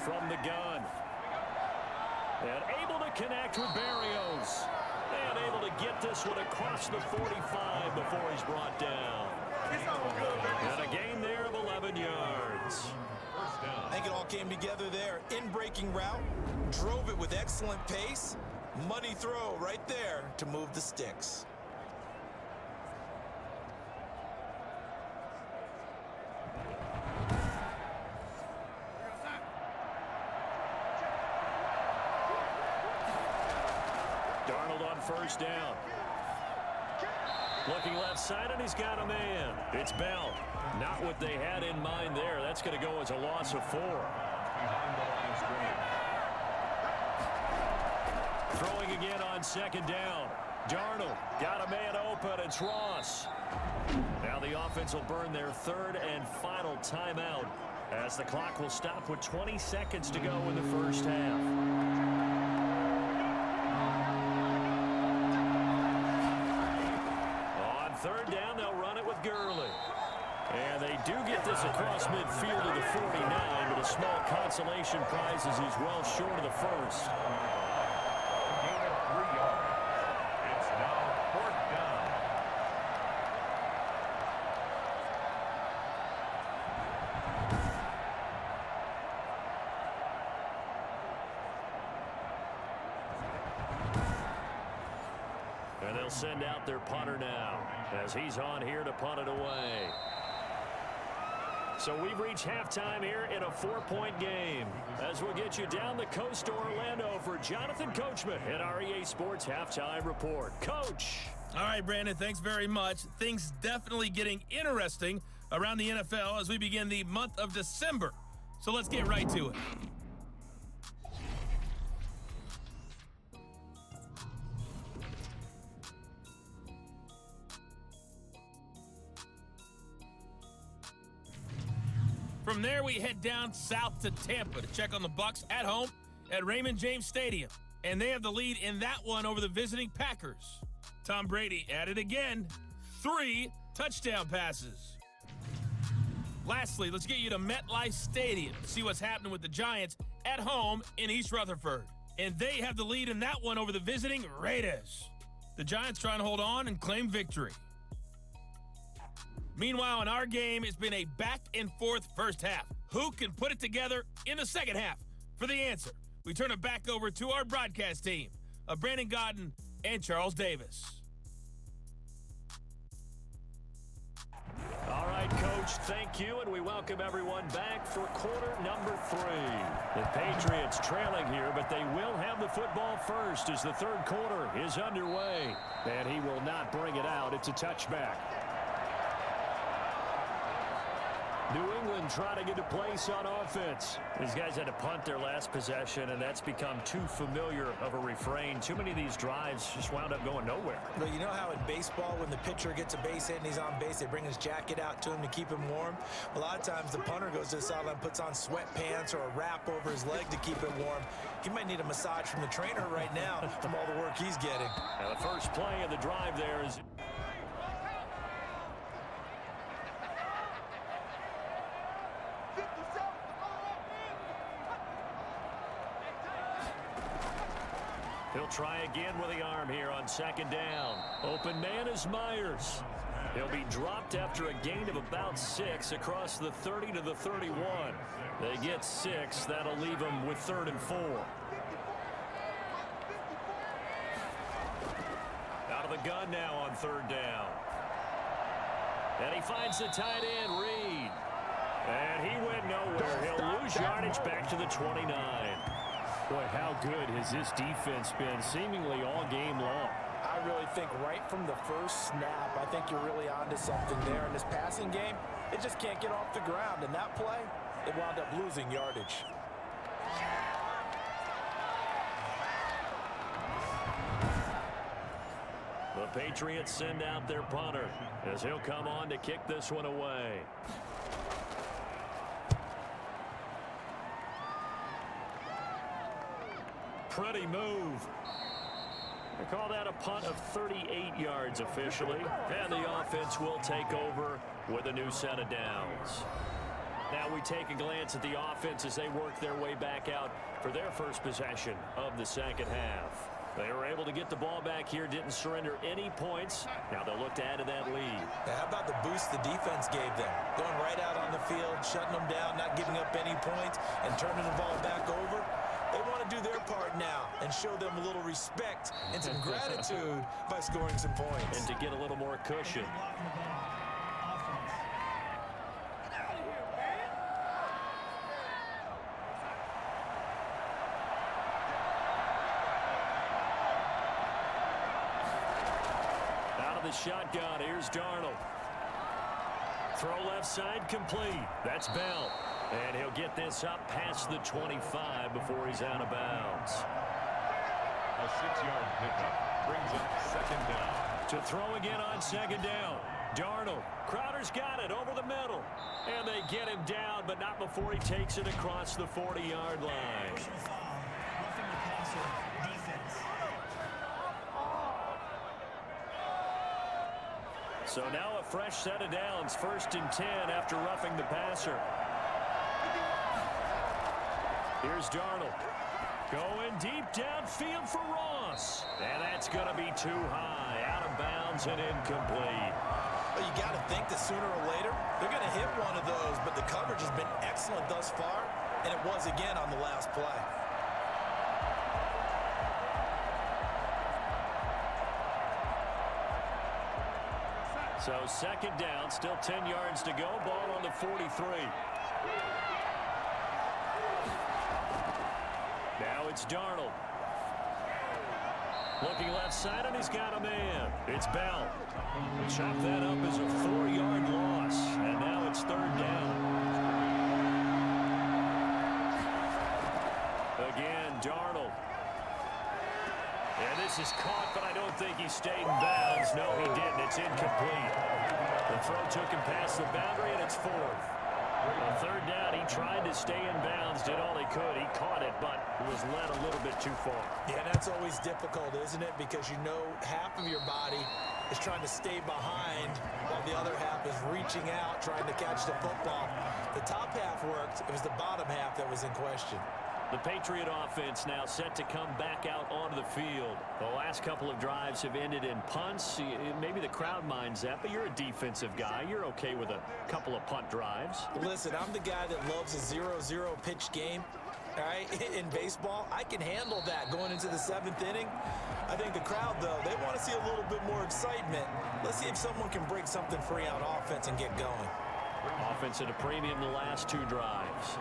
From the gun. And able to connect with Barrios. And able to get this one across the 45 before he's brought down. And a gain there of 11 yards. I think it all came together there. In-breaking route. Drove it with excellent pace. Money throw right there to move the sticks. Darnold on first down. Looking left side, and he's got a man. It's Bell. Not what they had in mind there. That's going to go as a loss of 4. Behind the line of scrimmage. Throwing again on second down. Darnold got a man open. It's Ross. Now the offense will burn their 3rd and final timeout as the clock will stop with 20 seconds to go in the first half. On 3rd down, they'll run it with Gurley. And they do get this across midfield to the 49, but a small consolation prize as he's well short of the first. Gain of 3 yards. It's now 4th down. And they'll send out their punter now as he's on here to punt it away. So we've reached halftime here in a 4-point game. As we'll get you down the coast to Orlando for Jonathan Coachman at our EA Sports Halftime Report. Coach. All right, Brandon, thanks very much. Things definitely getting interesting around the NFL as we begin the month of December. So let's get right to it. From there, we head down south to Tampa to check on the Bucs at home at Raymond James Stadium. And they have the lead in that one over the visiting Packers. Tom Brady at it again. 3 touchdown passes. Lastly, let's get you to MetLife Stadium to see what's happening with the Giants at home in East Rutherford. And they have the lead in that one over the visiting Raiders. The Giants trying to hold on and claim victory. Meanwhile, in our game, it's been a back-and-forth first half. Who can put it together in the second half? For the answer, we turn it back over to our broadcast team of Brandon Godden and Charles Davis. All right, Coach, thank you, and we welcome everyone back for quarter number 3. The Patriots trailing here, but they will have the football first as the third quarter is underway. And he will not bring it out. It's a touchback. New England trying to get a place on offense. These guys had to punt their last possession, and that's become too familiar of a refrain. Too many of these drives just wound up going nowhere. Well, you know how in baseball, when the pitcher gets a base hit and he's on base, they bring his jacket out to him to keep him warm? A lot of times the punter goes to the sideline, puts on sweatpants or a wrap over his leg to keep it warm. He might need a massage from the trainer right now from all the work he's getting. Now the first play of the drive there is... He'll try again with the arm here on second down. Open man is Myers. He'll be dropped after a gain of about 6 across the 30 to the 31. They get 6. That'll leave them with 3rd and 4. Out of the gun now on 3rd down. And he finds the tight end, Reed. And he went nowhere. He'll lose yardage back to the 29. Boy, how good has this defense been seemingly all game long? I really think right from the first snap, I think you're really onto something there. In this passing game, it just can't get off the ground. In that play, it wound up losing yardage. The Patriots send out their punter as he'll come on to kick this one away. Pretty move. They call that a punt of 38 yards officially. And the offense will take over with a new set of downs. Now we take a glance at the offense as they work their way back out for their first possession of the second half. They were able to get the ball back here, didn't surrender any points. Now they'll look to add to that lead. Now, how about the boost the defense gave them? Going right out on the field, shutting them down, not giving up any points, and turning the ball back over. They want to do their part now and show them a little respect and some gratitude by scoring some points. And to get a little more cushion. Out of the shotgun, here's Darnold. Throw left side complete. That's Bell. And he'll get this up past the 25 before he's out of bounds. A 6-yard pickup brings up second down. To throw again on second down. Darnold. Crowder's got it over the middle. And they get him down, but not before he takes it across the 40-yard line. Personal foul, roughing the passer, defense. So now a fresh set of downs. 1st and 10 after roughing the passer. Here's Darnold. Going deep downfield for Ross. And that's going to be too high. Out of bounds and incomplete. Well, you got to think that sooner or later, they're going to hit one of those, but the coverage has been excellent thus far, and it was again on the last play. So second down, still 10 yards to go. Ball on the 43. Now it's Darnold. Looking left side, and he's got a man. It's Bell. Chop that up as a 4-yard loss, and now it's third down. Again, Darnold. And this is caught, but I don't think he stayed in bounds. No, he didn't. It's incomplete. The throw took him past the boundary, and it's fourth. On third down, he tried to stay in bounds, did all he could. He caught it, but was led a little bit too far. Yeah, that's always difficult, isn't it? Because you know half of your body is trying to stay behind while the other half is reaching out, trying to catch the football. The top half worked. It was the bottom half that was in question. The Patriot offense now set to come back out onto the field. The last couple of drives have ended in punts. Maybe the crowd minds that, but you're a defensive guy. You're okay with a couple of punt drives. Listen, I'm the guy that loves a 0-0 pitch game. All right, in baseball, I can handle that going into the 7th inning. I think the crowd, though, they want to see a little bit more excitement. Let's see if someone can break something free on offense and get going. Offense at a premium the last 2 drives.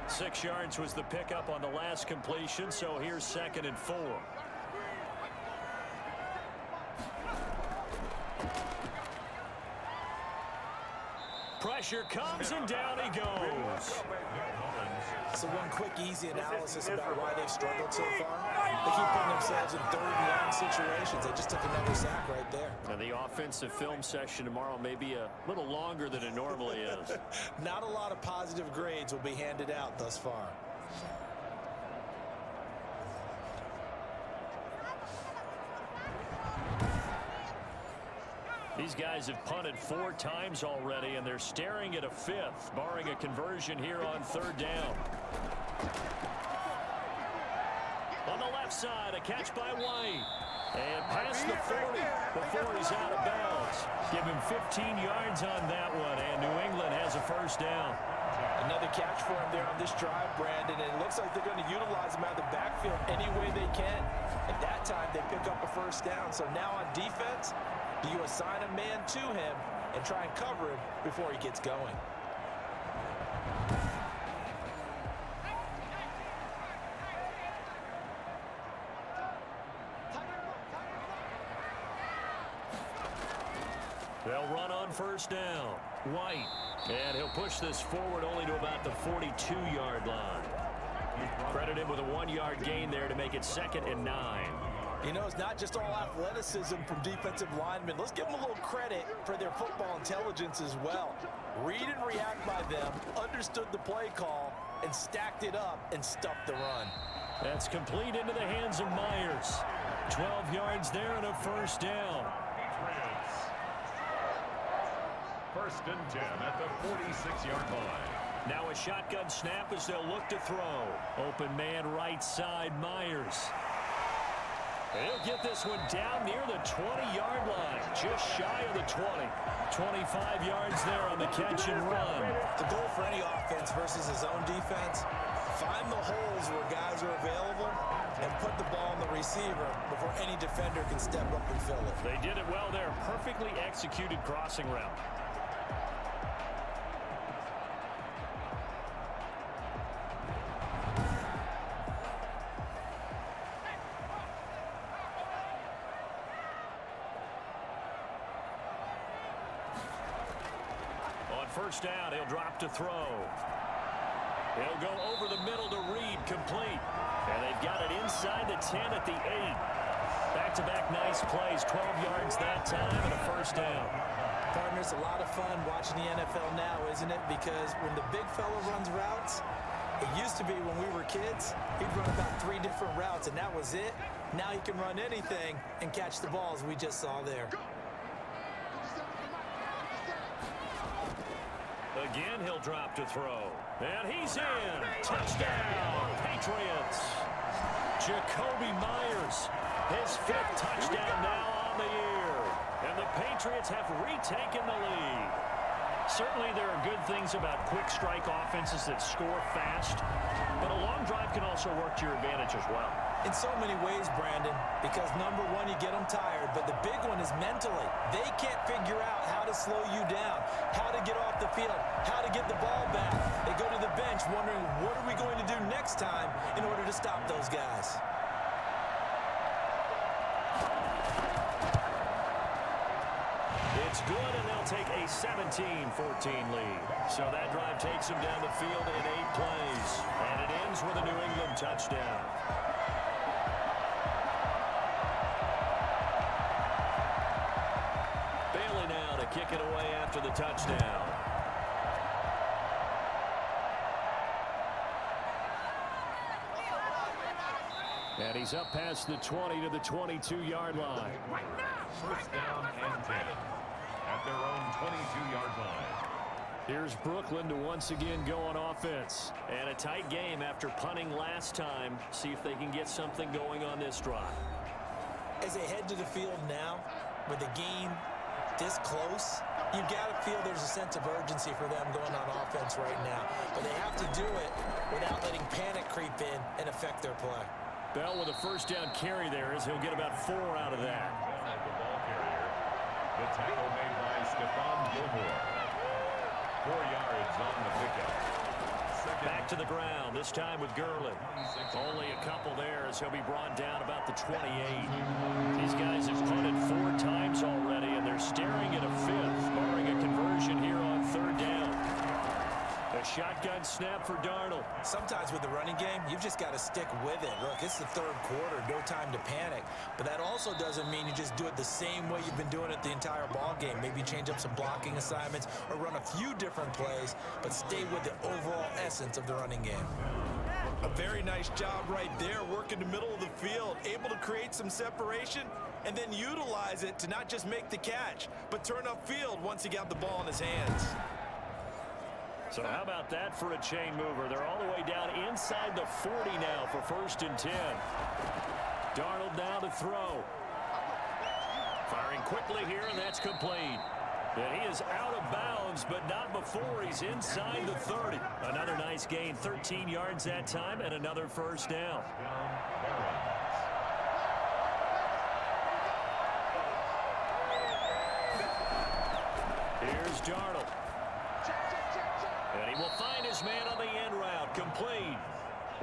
6 yards was the pickup on the last completion, so here's 2nd and 4. Pressure comes, and down he goes. So one quick, easy analysis about why they've struggled so far. They keep putting themselves in 3rd and long situations. They just took another sack right there. And the offensive film session tomorrow may be a little longer than it normally is. Not a lot of positive grades will be handed out thus far. These guys have punted 4 times already, and they're staring at a 5th, barring a conversion here on 3rd down. On the left side, a catch by White. And past the 40 before he's out of bounds. Give him 15 yards on that one, and New England has a 1st down. Another catch for him there on this drive, Brandon, and it looks like they're going to utilize him out of the backfield any way they can. At that time, they pick up a 1st down. So now on defense, do you assign a man to him and try and cover him before he gets going? They'll run on 1st down. White. And he'll push this forward only to about the 42-yard line. Credit him with a 1-yard gain there to make it 2nd and 9. You know, it's not just all athleticism from defensive linemen. Let's give them a little credit for their football intelligence as well. Read and react by them, understood the play call, and stacked it up and stuffed the run. That's complete into the hands of Myers. 12 yards there and a 1st down. Patriots. 1st and 10 at the 46-yard line. Now a shotgun snap as they'll look to throw. Open man right side, Myers. He'll get this one down near the 20-yard line, just shy of the 20. 25 yards there on the catch and run. The goal for any offense versus his own defense, find the holes where guys are available and put the ball on the receiver before any defender can step up and fill it. They did it well there. Perfectly executed crossing route. On 1st down, he'll drop to throw. He'll go over the middle to Reed, complete. And they've got it inside the 10 at the 8. Back-to-back nice plays, 12 yards that time and a 1st down. Partners, a lot of fun watching the NFL now, isn't it? Because when the big fella runs routes, it used to be when we were kids, he'd run about 3 different routes, and that was it. Now he can run anything and catch the balls we just saw there. Again, he'll drop to throw. And he's in. Touchdown, Patriots. Jacoby Myers, his 5th touchdown now on the year. And the Patriots have retaken the lead. Certainly there are good things about quick strike offenses that score fast, but a long drive can also work to your advantage as well. In so many ways, Brandon, because number one, you get them tired, but the big one is mentally. They can't figure out how to slow you down, how to get off the field, how to get the ball back. They go to the bench wondering, what are we going to do next time in order to stop those guys? It's good, and they'll take a 17-14 lead. So that drive takes them down the field in 8 plays. And it ends with a New England touchdown. Bailey now to kick it away after the touchdown. And he's up past the 20 to the 22-yard line. First down and 10 at their own 22-yard line. Here's Brooklyn to once again go on offense. And a tight game after punting last time. See if they can get something going on this drive. As they head to the field now, with the game this close, you got to feel there's a sense of urgency for them going on offense right now. But they have to do it without letting panic creep in and affect their play. Bell with a first down carry there as he'll get about 4 out of that. The ball carrier. The tackle made by Stephon Gilmore. 4 yards on the pickup. Back to the ground, this time with Gurley. Only a couple there as he'll be brought down about the 28. These guys have punted 4 times already, and they're staring at a 5th, barring a conversion here on 3rd down. A shotgun snap for Darnold. Sometimes with the running game, you've just got to stick with it. Look, it's the 3rd quarter, no time to panic. But that also doesn't mean you just do it the same way you've been doing it the entire ball game. Maybe change up some blocking assignments or run a few different plays, but stay with the overall essence of the running game. A very nice job right there, working the middle of the field, able to create some separation and then utilize it to not just make the catch, but turn upfield once he got the ball in his hands. So how about that for a chain mover? They're all the way down inside the 40 now for 1st and 10. Darnold now to throw. Firing quickly here, and that's complete. And he is out of bounds, but not before he's inside the 30. Another nice gain, 13 yards that time, and another first down. Here's Darnold. And he will find his man on the end route, complete.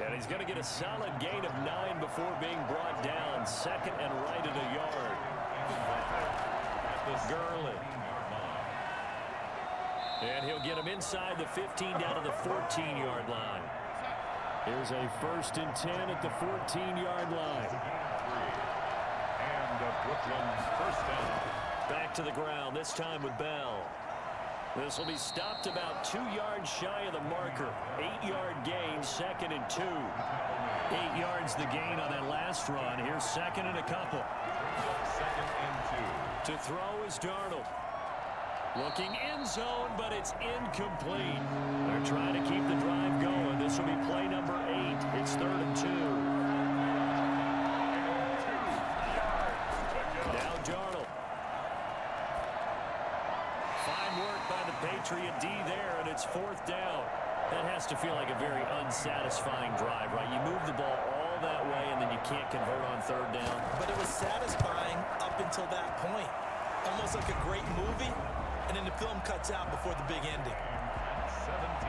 And he's going to get a solid gain of 9 before being brought down. 2nd and right at a yard. Gurley. And he'll get him inside the 15 down to the 14-yard line. Here's a 1st and 10 at the 14-yard line. And Brooklyn first down. Back to the ground, this time with Bell. This will be stopped about 2 yards shy of the marker. 8-yard gain, 2nd and 2. 8 yards the gain on that last run. Here's 2nd and a couple. 2nd and 2. To throw is Darnold. Looking end zone, but it's incomplete. They're trying to keep the drive going. This will be play number 8. It's 3rd and 2. Now Darnold. Fine work by the Patriot D there, and it's 4th down. That has to feel like a very unsatisfying drive, right? You move the ball all that way, and then you can't convert on 3rd down. But it was satisfying up until that point. Almost like a great movie, and then the film cuts out before the big ending. 17.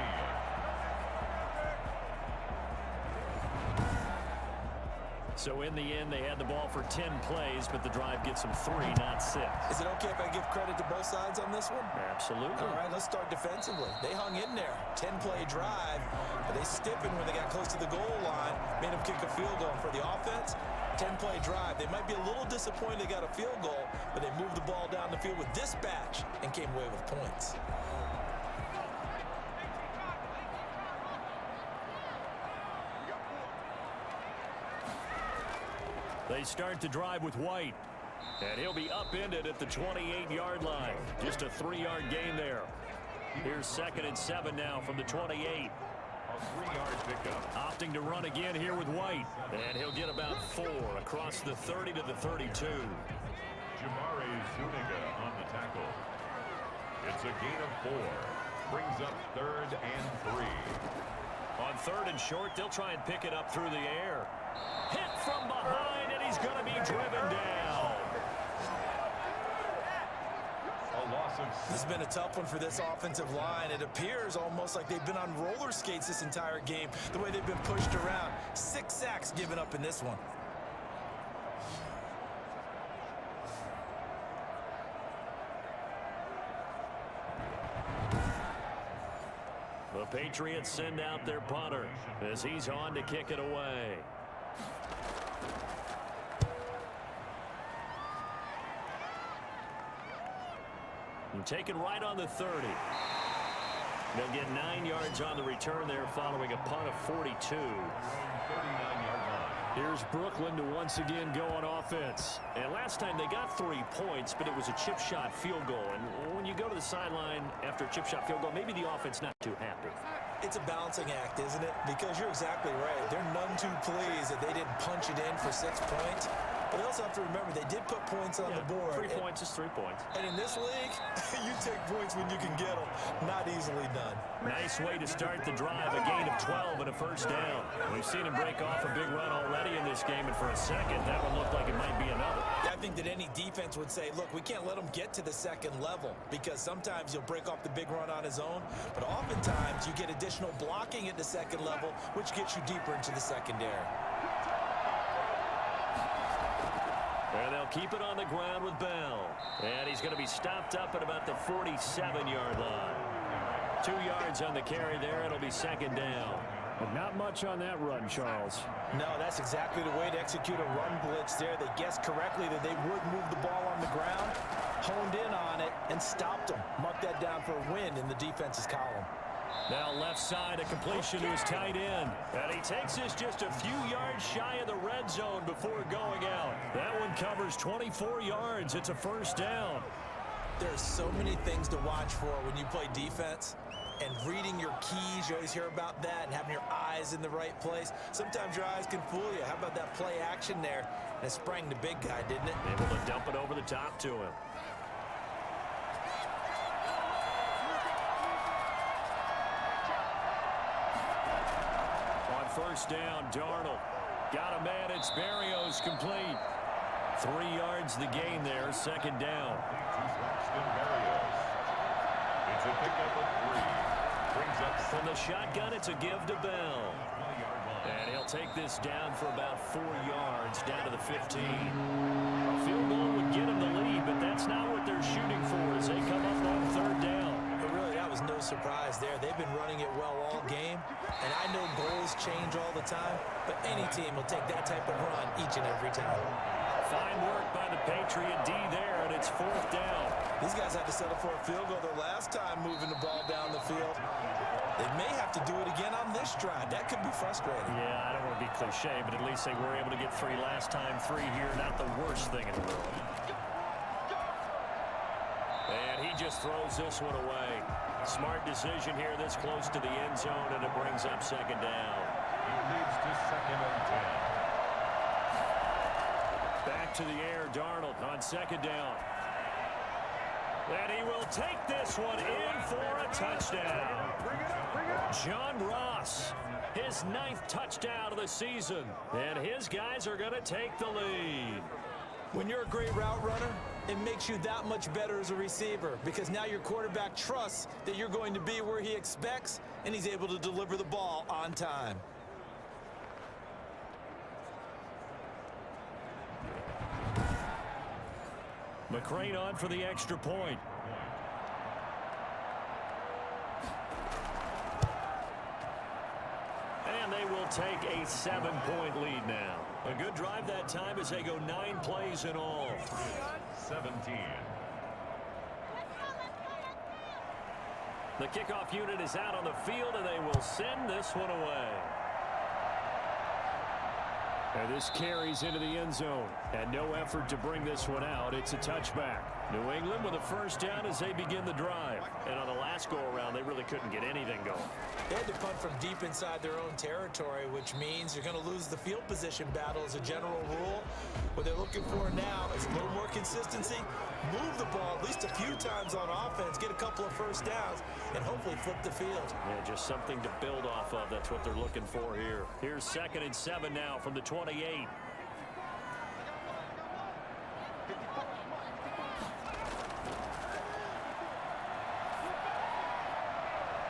So in the end, they had the ball for 10 plays, but the drive gets them 3, not 6. Is it okay if I give credit to both sides on this one? Absolutely. All right, let's start defensively. They hung in there. 10-play drive, but they stiffened when they got close to the goal line, made them kick a field goal. For the offense, 10-play drive. They might be a little disappointed they got a field goal, but they moved the ball down the field with dispatch and came away with points. They start the drive with White. And he'll be upended at the 28-yard line. Just a 3-yard gain there. Here's 2nd and 7 now from the 28. A 3-yard pickup. Opting to run again here with White. And he'll get about 4 across the 30 to the 32. Jamari Zuniga on the tackle. It's a gain of 4. Brings up 3rd and 3. On 3rd and short, they'll try and pick it up through the air. Hit from behind, and he's going to be driven down. A loss of 6. This has been a tough one for this offensive line. It appears almost like they've been on roller skates this entire game, the way they've been pushed around. 6 sacks given up in this one. The Patriots send out their punter as he's on to kick it away. And taken right on the 30. They'll get 9 yards on the return there following a punt of 42. 39-yard line. Here's Brooklyn to once again go on offense. And last time they got 3 points, but it was a chip shot field goal. And when you go to the sideline after a chip shot field goal, maybe the offense not too happy. It's a balancing act, isn't it? Because you're exactly right. They're none too pleased that they didn't punch it in for 6 points. But they also have to remember they did put points on the board. 3 points is 3 points. And in this league, you take points when you can get them. Not easily done. Nice way to start the drive. A gain of 12 and a first down. We've seen him break off a big run already in this game, and for a second, that one looked like it might be another. I think that any defense would say, look, we can't let him get to the second level because sometimes he'll break off the big run on his own, but oftentimes you get additional blocking at the second level, which gets you deeper into the secondary. And they'll keep it on the ground with Bell. And he's going to be stopped up at about the 47-yard line. 2 yards on the carry there. It'll be second down. But not much on that run, Charles. No, that's exactly the way to execute a run blitz there. They guessed correctly that they would move the ball on the ground, honed in on it, and stopped them. Mark that down for a win in the defense's column. Now left side, a completion to his tight end. And he takes this just a few yards shy of the red zone before going out. That one covers 24 yards. It's a first down. There's so many things to watch for when you play defense. And reading your keys, you always hear about that, and having your eyes in the right place. Sometimes your eyes can fool you. How about that play action there? And it sprang the big guy, didn't it? Able to dump it over the top to him. First down, Darnold. Got a man, it's Berrios complete. 3 yards the gain there, second down. It's a pickup of 3. Brings up From the shotgun, it's a give to Bell. And he'll take this down for about 4 yards, down to the 15. A field goal would get him the lead, but that's not what they're shooting for as they come up on third down. But really, that was no surprise there. They've been running it well all game. And I know goals change all the time, but any team will take that type of run each and every time. Fine work by the Patriot D there, and it's fourth down. These guys had to settle for a field goal their last time moving the ball down the field. They may have to do it again on this drive. That could be frustrating. Yeah, I don't want to be cliche, but at least they were able to get 3 last time. 3 here, not the worst thing in the world. And he just throws this one away. Smart decision here this close to the end zone, and it brings up second down. He leads to 2nd and 10. Back to the air, Darnold on second down. And he will take this one in for a touchdown. John Ross, his 9th touchdown of the season, and his guys are going to take the lead. When you're a great route runner, it makes you that much better as a receiver because now your quarterback trusts that you're going to be where he expects, and he's able to deliver the ball on time. McCrane on for the extra point. And they will take a 7-point lead now. A good drive that time as they go 9 plays in all. 17. The kickoff unit is out on the field, and they will send this one away. And this carries into the end zone. And no effort to bring this one out. It's a touchback. New England with a first down as they begin the drive. And on the last go-around, they really couldn't get anything going. They had to punt from deep inside their own territory, which means you're going to lose the field position battle as a general rule. What they're looking for now is a little more consistency, move the ball at least a few times on offense, get a couple of first downs, and hopefully flip the field. Yeah, just something to build off of. That's what they're looking for here. Here's 2nd and 7 now from the 28.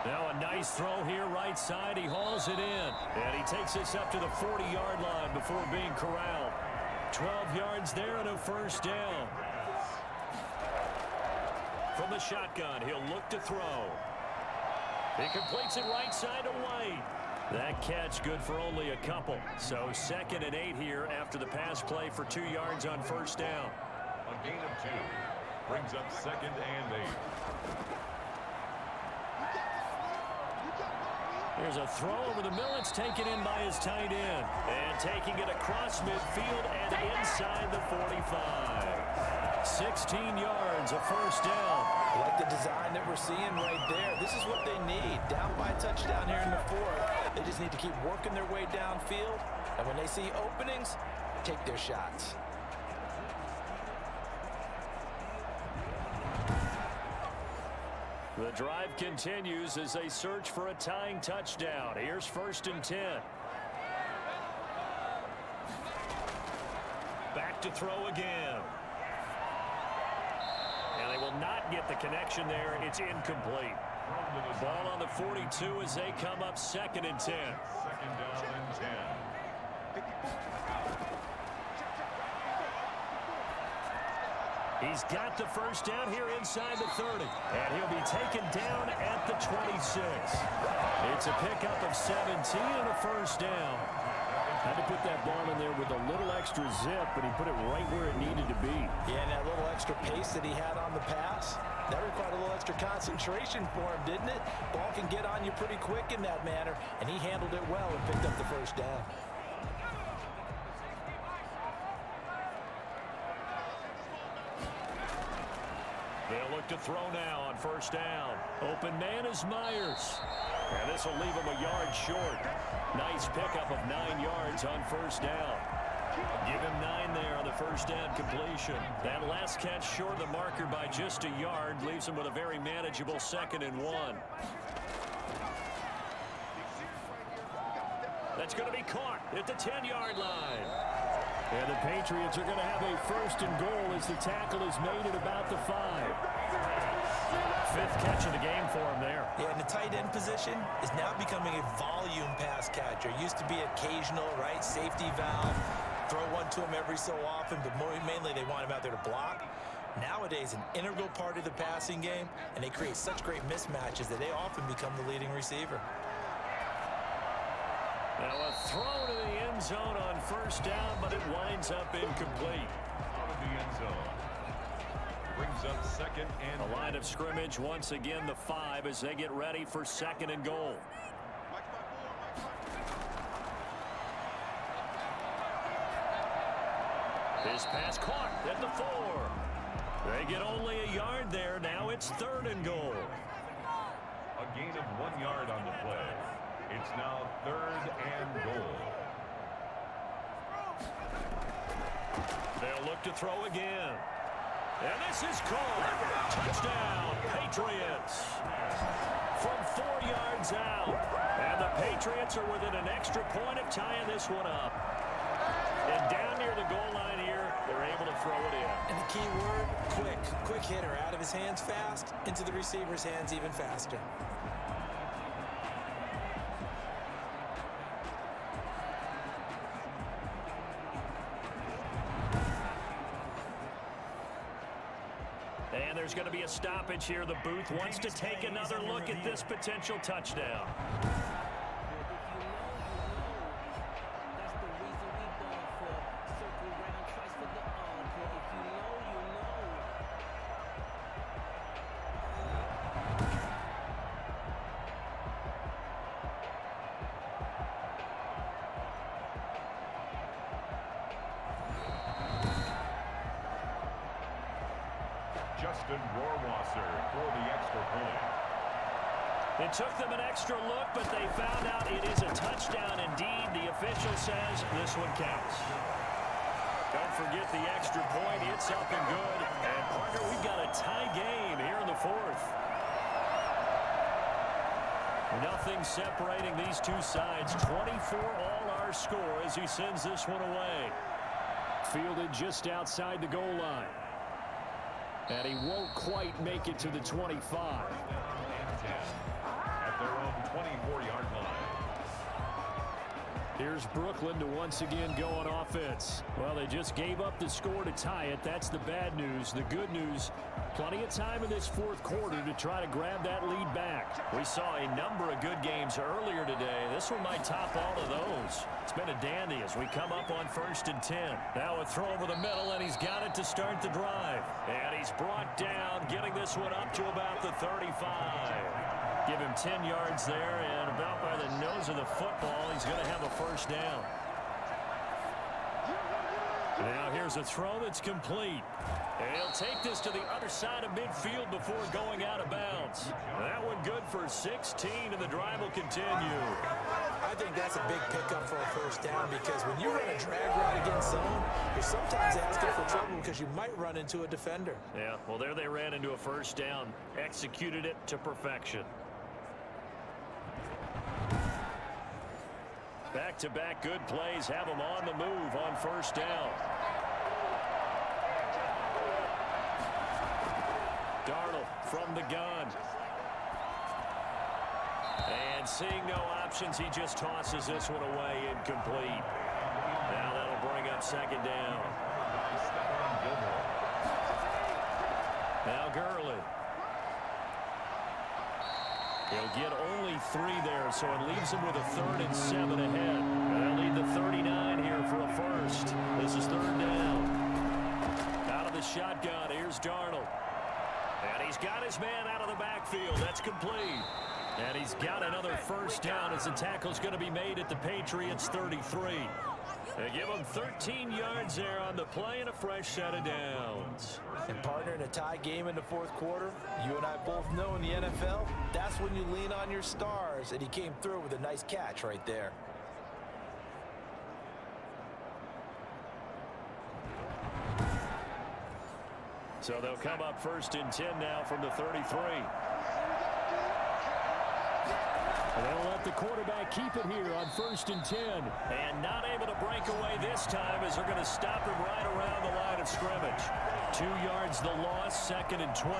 Now a nice throw here right side. He hauls it in. And he takes this up to the 40-yard line before being corralled. 12 yards there and a first down. From the shotgun, he'll look to throw. He completes it right side to White. That catch good for only a couple. So 2nd and 8 here after the pass play for 2 yards on first down. A gain of 2 brings up 2nd and 8. There's a throw over the middle. It's taken in by his tight end. And taking it across midfield and inside the 45. 16 yards, a first down. I like the design that we're seeing right there. This is what they need. Down by a touchdown here in the 4th. They just need to keep working their way downfield. And when they see openings, take their shots. The drive continues as they search for a tying touchdown. Here's 1st and 10. Back to throw again. And they will not get the connection there. It's incomplete. Ball on the 42 as they come up 2nd and 10. 2nd down and 10. He's got the first down here inside the 30. And he'll be taken down at the 26. It's a pickup of 17 and a first down. Had to put that ball in there with a little extra zip, but he put it right where it needed to be. Yeah, and that little extra pace that he had on the pass, that required a little extra concentration for him, didn't it? Ball can get on you pretty quick in that manner, and he handled it well and picked up the first down. They'll look to throw now on first down. Open man is Myers. And this will leave him a yard short. Nice pickup of 9 yards on first down. Give him 9 there on the first down completion. That last catch short of the marker by just a yard leaves him with a very manageable 2nd and 1. That's going to be caught at the 10-yard line. And the Patriots are going to have a 1st and goal as the tackle is made at about the 5. 5th catch of the game for him there. Yeah, and the tight end position is now becoming a volume pass catcher. Used to be occasional, right, safety valve. Throw one to him every so often, but mainly they want him out there to block. Nowadays, an integral part of the passing game, and they create such great mismatches that they often become the leading receiver. Now a throw to the end zone on first down, but it winds up incomplete. Out of the end zone. Brings up 2nd and The line of scrimmage once again the 5 as they get ready for 2nd and goal. His pass caught at the 4. They get only a yard there. Now it's 3rd and goal. a gain of 1 yard on the play. It's now 3rd and goal. They'll look to throw again. And this is called. Touchdown, Patriots. From 4 yards out. And the Patriots are within an extra point of tying this one up. And down near the goal line here, they're able to throw it in. And the key word, quick. Quick hitter. Out of his hands fast, into the receiver's hands even faster. And there's going to be a stoppage here. The booth wants to take another look at this potential touchdown. Justin Rohrwasser for the extra point. It took them an extra look, but they found out it is a touchdown indeed. The official says this one counts. Don't forget the extra point. It's up and good. And, partner, we've got a tie game here in the fourth. Nothing separating these two sides. 24 all our score as he sends this one away. Fielded just outside the goal line. And he won't quite make it to the 25. At their own 24-yard line. Here's Brooklyn to once again go on offense. Well, they just gave up the score to tie it. That's the bad news. The good news, plenty of time in this fourth quarter to try to grab that lead back. We saw a number of good games earlier today. This one might top all of those. It's been a dandy as we come up on 1st and 10. Now a throw over the middle, and he's got it to start the drive. And he's brought down, getting this one up to about the 35. Give him 10 yards there, and about by the nose of the football, he's going to have a first down. Now here's a throw that's complete. And he'll take this to the other side of midfield before going out of bounds. That one good for 16, and the drive will continue. I think that's a big pickup for a first down because when you run a drag route against zone, you're sometimes asking for trouble because you might run into a defender. Yeah, well, there they ran into a first down. Executed it to perfection. Back-to-back good plays have them on the move on first down. Darnold from the gun. And seeing no options, he just tosses this one away incomplete. Now that'll bring up second down. Now Gurley. He'll get only 3 there, so it leaves him with a 3rd and 7 ahead. They'll lead the 39 here for a first. This is 3rd down. Out of the shotgun, here's Darnold. And he's got his man out of the backfield. That's complete. And he's got another first down as the tackle's going to be made at the Patriots 33. They give him 13 yards there on the play and a fresh set of downs. And partner, in a tie game in the fourth quarter, you and I both know in the NFL, that's when you lean on your stars, and he came through with a nice catch right there. So they'll come up 1st and 10 now from the 33. And they'll let the quarterback keep it here on 1st and 10. And not able to break away this time as they're going to stop him right around the line of scrimmage. 2 yards the loss, 2nd and 12.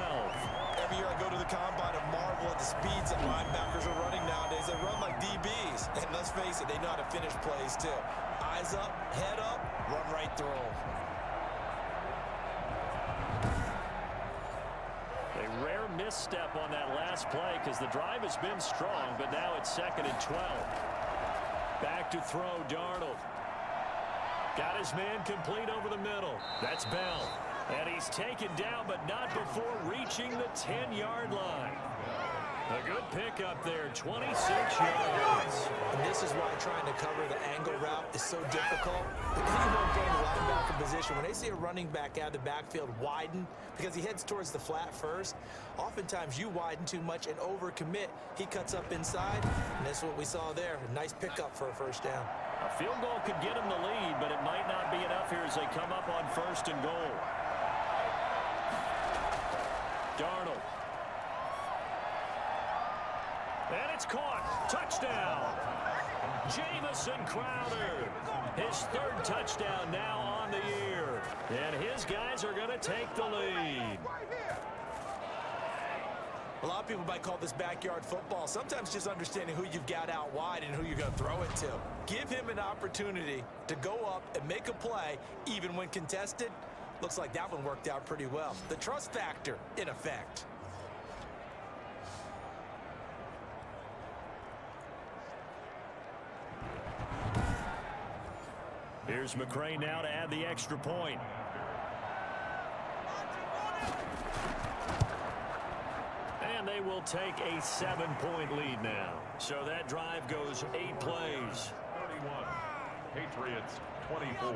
Every year I go to the combine and marvel at the speeds that linebackers are running nowadays. They run like DBs. And let's face it, they know how to finish plays too. Eyes up, head up, run right through them. A rare misstep on that last play because the drive has been strong, but now it's 2nd and 12. Back to throw, Darnold. Got his man complete over the middle. That's Bell. And he's taken down, but not before reaching the 10-yard line. A good pickup there, 26 yards. And this is why trying to cover the angle route is so difficult. Anyone playing the linebacker position, when they see a running back out of the backfield widen, because he heads towards the flat first, oftentimes you widen too much and overcommit. He cuts up inside, and that's what we saw there. A nice pickup for a first down. A field goal could get him the lead, but it might not be enough here as they come up on 1st and goal. Darnold. And it's caught. Touchdown. Jamison Crowder. His 3rd touchdown now on the year. And his guys are going to take the lead. A lot of people might call this backyard football. Sometimes just understanding who you've got out wide and who you're going to throw it to. Give him an opportunity to go up and make a play, even when contested. Looks like that one worked out pretty well. The trust factor in effect. Here's McCray now to add the extra point. And they will take a 7-point lead now. So that drive goes 8 plays. 31. Patriots 24.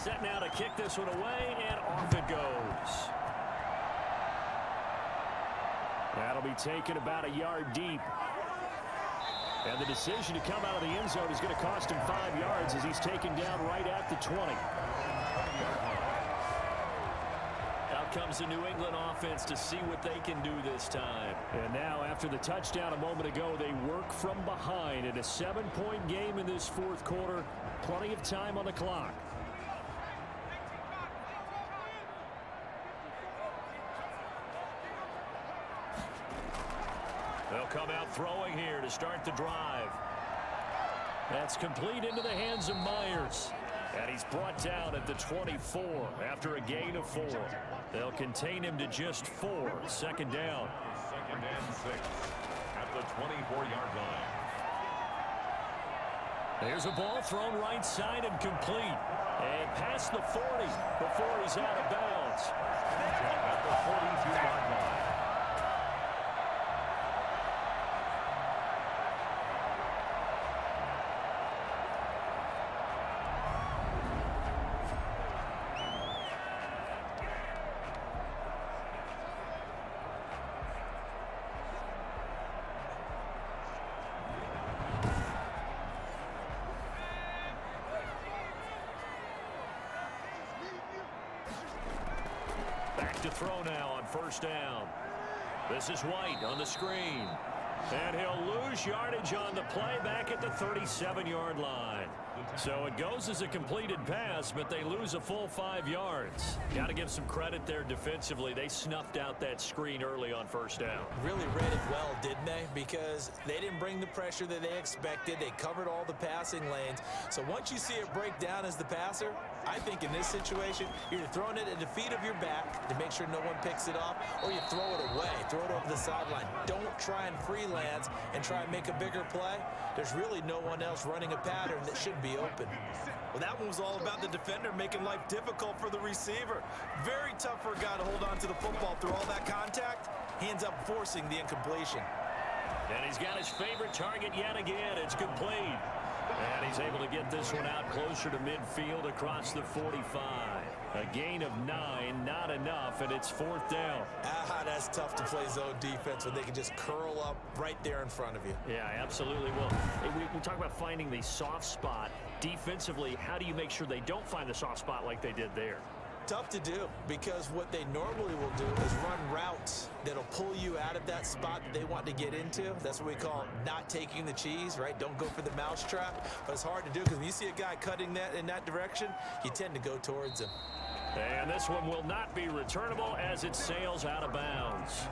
set now to kick this one away, and off it goes. That'll be taken about a yard deep. And the decision to come out of the end zone is going to cost him 5 yards as he's taken down right at the 20. Out comes the New England offense to see what they can do this time. And now, after the touchdown a moment ago, they work from behind in a 7-point game in this fourth quarter. Plenty of time on the clock. They'll come out throwing here to start the drive. That's complete into the hands of Myers. And he's brought down at the 24 after a gain of 4. They'll contain him to just 4. Second down. Second and 6 at the 24-yard line. There's a ball thrown right side and complete. And past the 40 before he's out of bounds. At the 42-yard line. To throw now on first down. This is White on the screen. And he'll lose yardage on the play back at the 37-yard line. So it goes as a completed pass, but they lose a full 5 yards. Got to give some credit there defensively. They snuffed out that screen early on first down. Really read it well, didn't they? Because they didn't bring the pressure that they expected. They covered all the passing lanes. So once you see it break down as the passer, I think in this situation, you're throwing it at the feet of your back to make sure no one picks it off, or you throw it away, throw it over the sideline. Don't try and freelance and try and make a bigger play. There's really no one else running a pattern that should be open. Well, that one was all about the defender making life difficult for the receiver. Very tough for a guy to hold on to the football through all that contact. He ends up forcing the incompletion. And he's got his favorite target yet again. It's complete. And he's able to get this one out closer to midfield across the 45. A gain of 9, not enough, and it's fourth down. That's tough to play zone defense when they can just curl up right there in front of you. Yeah, absolutely. Well, we talk about finding the soft spot. Defensively, how do you make sure they don't find the soft spot like they did there? Tough to do, because what they normally will do is run routes that'll pull you out of that spot that they want to get into. That's what we call not taking the cheese, right? Don't go for the mousetrap. But it's hard to do because when you see a guy cutting that in that direction, you tend to go towards him. And this one will not be returnable as it sails out of bounds.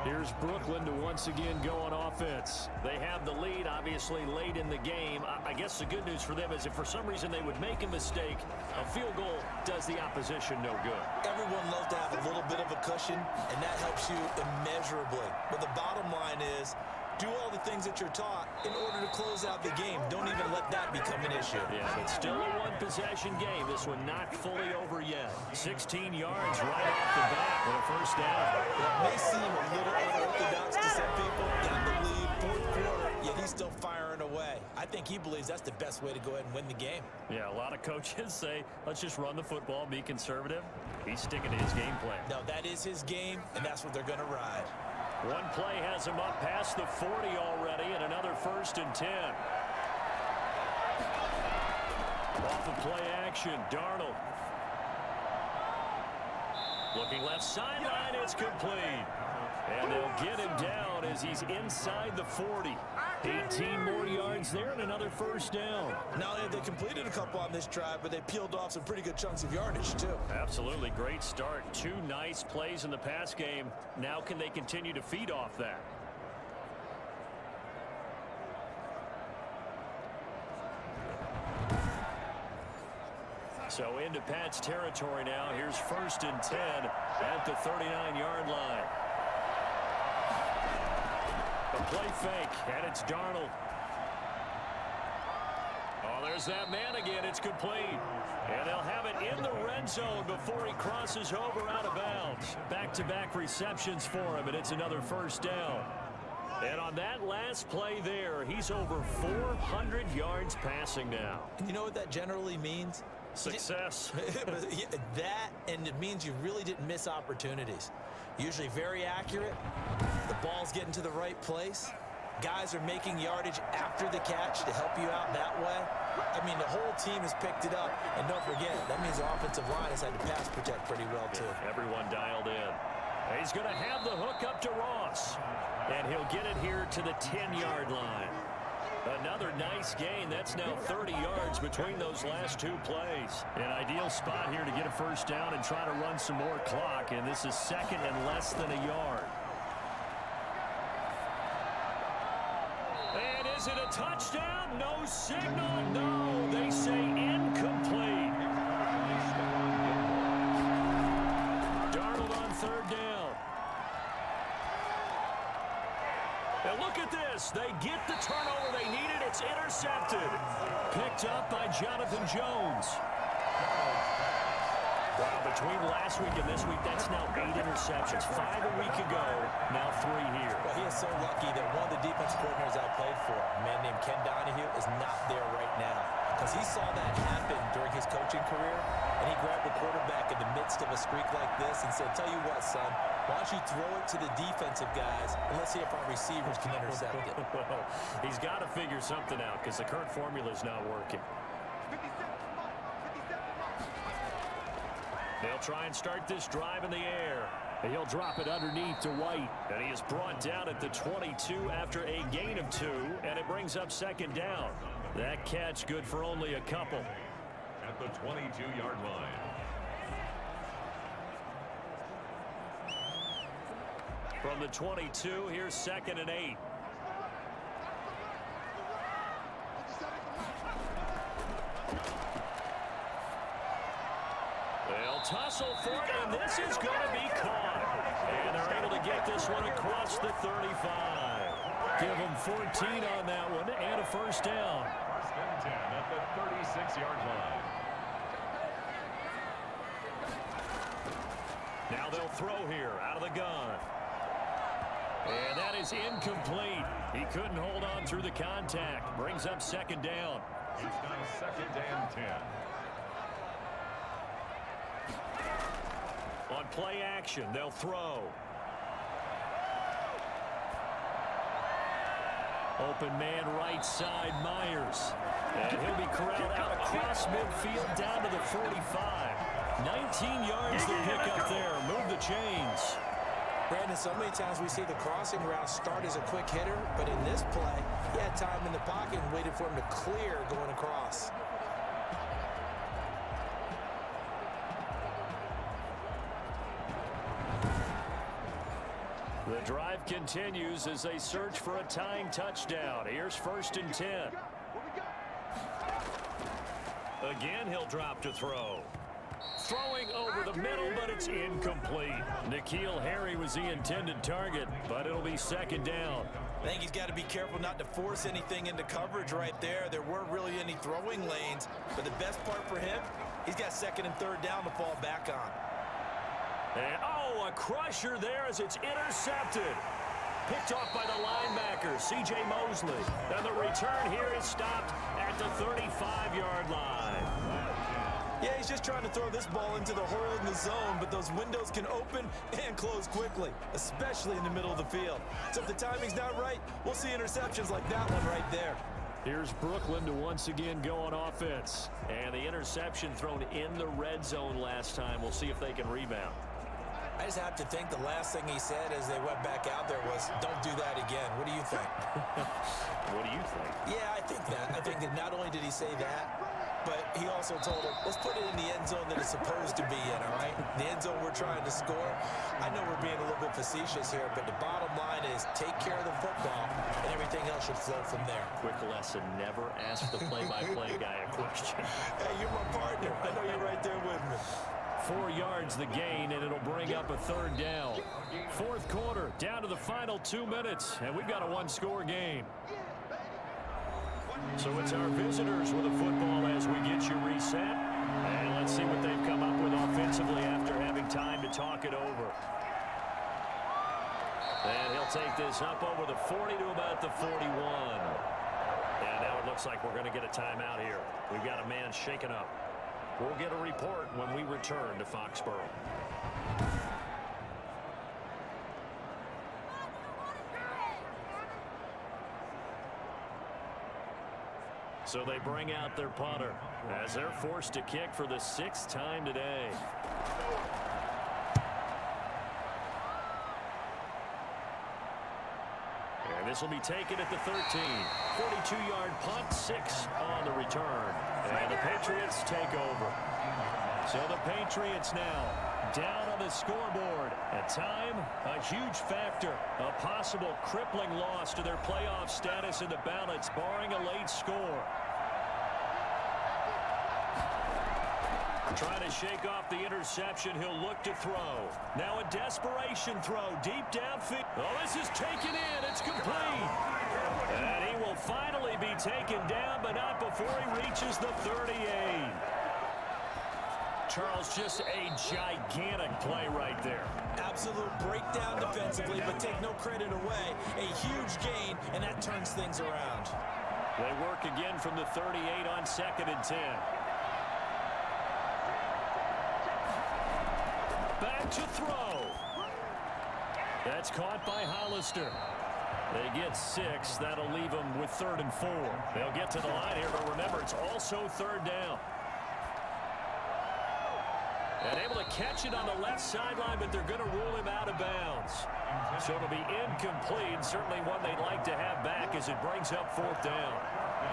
Here's Brooklyn to once again go on offense. They have the lead, obviously, late in the game. I guess the good news for them is if for some reason they would make a mistake, a field goal does the opposition no good. Everyone loves to have a little bit of a cushion, and that helps you immeasurably. But the bottom line is, do all the things that you're taught in order to close out the game. Don't even let that become an issue. Yeah, but still a one-possession game. This one not fully over yet. 16 yards right off the bat with a first down. It may seem a little unorthodox to some people. Got the lead, fourth quarter, yet he's still firing away. I think he believes that's the best way to go ahead and win the game. Yeah, a lot of coaches say, let's just run the football, be conservative. He's sticking to his game plan. No, that is his game, and that's what they're going to ride. One play has him up past the 40 already, and another 1st and 10. Off of play action, Darnold. Looking left sideline, it's complete. And they'll get him down as he's inside the 40. 18 more yards there and another first down. Not only have they completed a couple on this drive, but they peeled off some pretty good chunks of yardage, too. Absolutely. Great start. 2 nice plays in the pass game. Now can they continue to feed off that? So into Pat's territory now. Here's 1st and 10 at the 39-yard line. A play fake, and it's Darnold. Oh, there's that man again. It's complete. And they'll have it in the red zone before he crosses over out of bounds. Back-to-back receptions for him, and it's another first down. And on that last play there, he's over 400 yards passing now. You know what that generally means? Success. That, and it means you really didn't miss opportunities. Usually very accurate. The ball's getting to the right place. Guys are making yardage after the catch to help you out that way. I mean, the whole team has picked it up. And don't forget, that means the offensive line has had to pass protect pretty well, too. Everyone dialed in. He's going to have the hook up to Ross. And he'll get it here to the 10-yard line. Another nice gain. That's now 30 yards between those last two plays. An ideal spot here to get a first down and try to run some more clock. And this is second and less than a yard. And is it a touchdown? No signal. No, they say incomplete. Darnold on third down. And look at this. They get the turnover they needed. It's intercepted. Picked up by Jonathan Jones. Wow, between last week and this week, that's now 8 interceptions. 5 a week ago, now 3 here. Well, he is so lucky that one of the defensive coordinators I played for, a man named Ken Donahue, is not there right now. Because he saw that happen during his coaching career, and he grabbed the quarterback in the midst of a streak like this and said, tell you what, son, why don't you throw it to the defensive guys, and let's see if our receivers can intercept it. Well, he's got to figure something out because the current formula is not working. They'll try and start this drive in the air. And he'll drop it underneath to White. And he is brought down at the 22 after a gain of 2. And it brings up second down. That catch good for only a couple. At the 22-yard line. From the 22, here's second and 8. They'll tussle for it, and this is going to be caught. And they're able to get this one across the 35. Give them 14 on that one and a first down. First and 10 at the 36-yard line. Now they'll throw here out of the gun. And that is incomplete. He couldn't hold on through the contact. Brings up second down. It's now second and 10. On play action, they'll throw. Open man right side, Myers. And he'll be corralled out across midfield down to the 45. 19 yards to pick up there. Move the chains. Brandon, so many times we see the crossing route start as a quick hitter, but in this play, he had time in the pocket and waited for him to clear going across. The drive continues as they search for a tying touchdown. Here's first and 10. Again, he'll drop to throw. Throwing over the middle, but it's incomplete. N'Keal Harry was the intended target, but it'll be second down. I think he's got to be careful not to force anything into coverage right there. There weren't really any throwing lanes, but the best part for him, he's got second and third down to fall back on. And, oh, a crusher there as it's intercepted. Picked off by the linebacker, C.J. Mosley. And the return here is stopped at the 35-yard line. Yeah, he's just trying to throw this ball into the hole in the zone, but those windows can open and close quickly, especially in the middle of the field. So if the timing's not right, we'll see interceptions like that one right there. Here's Brooklyn to once again go on offense. And the interception thrown in the red zone last time. We'll see if they can rebound. I just have to think the last thing he said as they went back out there was, don't do that again. What do you think? What do you think? Yeah, I think that. I think that not only did he say that, but he also told him, let's put it in the end zone that it's supposed to be in, all right? The end zone we're trying to score. I know we're being a little bit facetious here, but the bottom line is take care of the football, and everything else should flow from there. Quick lesson, never ask the play-by-play guy a question. Hey, you're my partner. I know you're right there with me. 4 yards the gain, and it'll bring up a third down. Fourth quarter, down to the final 2 minutes, and we've got a one-score game. So it's our visitors with a football as we get you reset. And let's see what they've come up with offensively after having time to talk it over. And he'll take this up over the 40 to about the 41. And now it looks like we're going to get a timeout here. We've got a man shaken up. We'll get a report when we return to Foxborough. So they bring out their punter as they're forced to kick for the 6th time today. And this will be taken at the 13. 42-yard punt, 6 on the return. And the Patriots take over. So the Patriots now down on the scoreboard. At time, a huge factor. A possible crippling loss to their playoff status in the balance, barring a late score. Trying to shake off the interception, he'll look to throw. Now a desperation throw, deep downfield. Oh, this is taken in, it's complete. And he will finally be taken down, but not before he reaches the 38. Charles, just a gigantic play right there. Absolute breakdown defensively, but take no credit away. A huge gain, and that turns things around. They work again from the 38 on 2nd and 10. Back to throw. That's caught by Hollister. They get 6. That'll leave them with 3rd and 4. They'll get to the line here, but remember, it's also 3rd down. And able to catch it on the left sideline, but they're going to rule him out of bounds. So it'll be incomplete. Certainly one they'd like to have back as it brings up 4th down.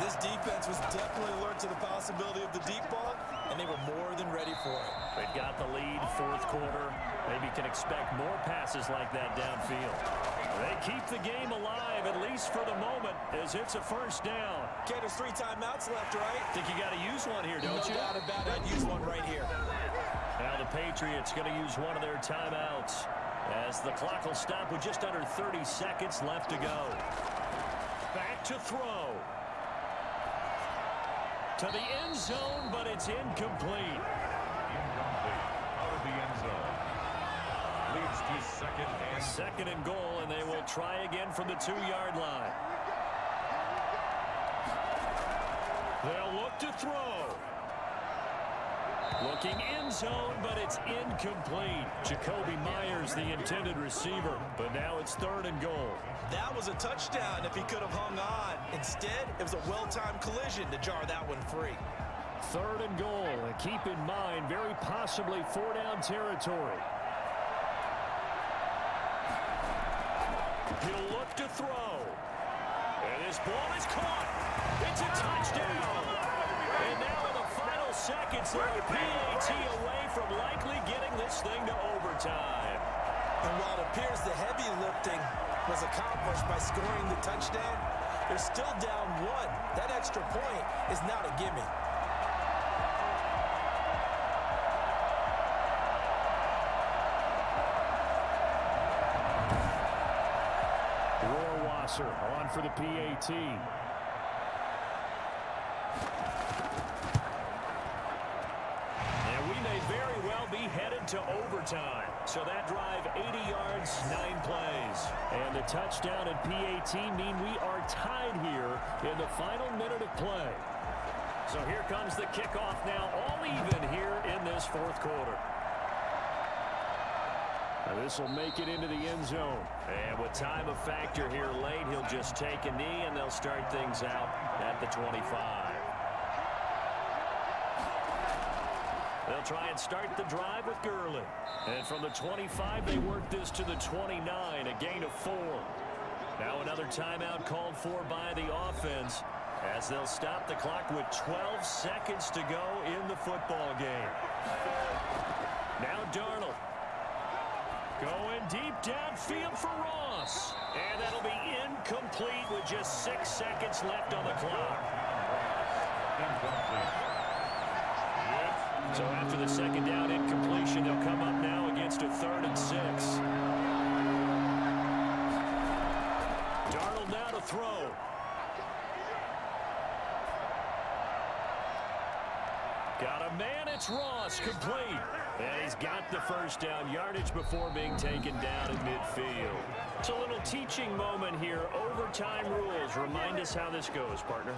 This defense was definitely alert to the possibility of the deep ball, and they were more than ready for it. They've got the lead, 4th quarter. Maybe can expect more passes like that downfield. They keep the game alive, at least for the moment, as it's a 1st down. Okay, there's 3 timeouts left, right? Think you got to use one here, don't you? No doubt about it. I'd use one right here. Now the Patriots going to use one of their timeouts as the clock will stop with just under 30 seconds left to go. Back to throw. To the end zone, but it's incomplete. Out of the end zone. Leads to 2nd and goal, and they will try again from the 2-yard line. They'll look to throw. Looking end zone, but it's incomplete. Jacoby Myers, the intended receiver, but now it's 3rd and goal. That was a touchdown if he could have hung on. Instead, it was a well-timed collision to jar that one free. 3rd and goal, and keep in mind, very possibly 4-down territory. He'll look to throw. And his ball is caught. It's a touchdown. And now in the final seconds, they're a PAT away from likely getting this thing to overtime. And while it appears the heavy lifting was accomplished by scoring the touchdown, they're still down 1. That extra point is not a gimme. Rohrwasser on for the PAT. And we may very well be headed to overtime. So that drive, 80 yards, 9 plays. And the touchdown and PAT mean we are tied here in the final minute of play. So here comes the kickoff now, all even here in this 4th quarter. Now this will make it into the end zone. And with time of factor here late, he'll just take a knee and they'll start things out at the 25. They'll try and start the drive with Gurley. And from the 25, they work this to the 29, a gain of 4. Now another timeout called for by the offense as they'll stop the clock with 12 seconds to go in the football game. Now Darnold. Going deep downfield for Ross. And that'll be incomplete with just 6 seconds left on the clock. So after the 2nd down incompletion, they'll come up now against a 3rd and 6. Darnold now to throw. Got a man, it's Ross, complete. And he's got the 1st down yardage before being taken down at midfield. It's a little teaching moment here. Overtime rules. Remind us how this goes, partner.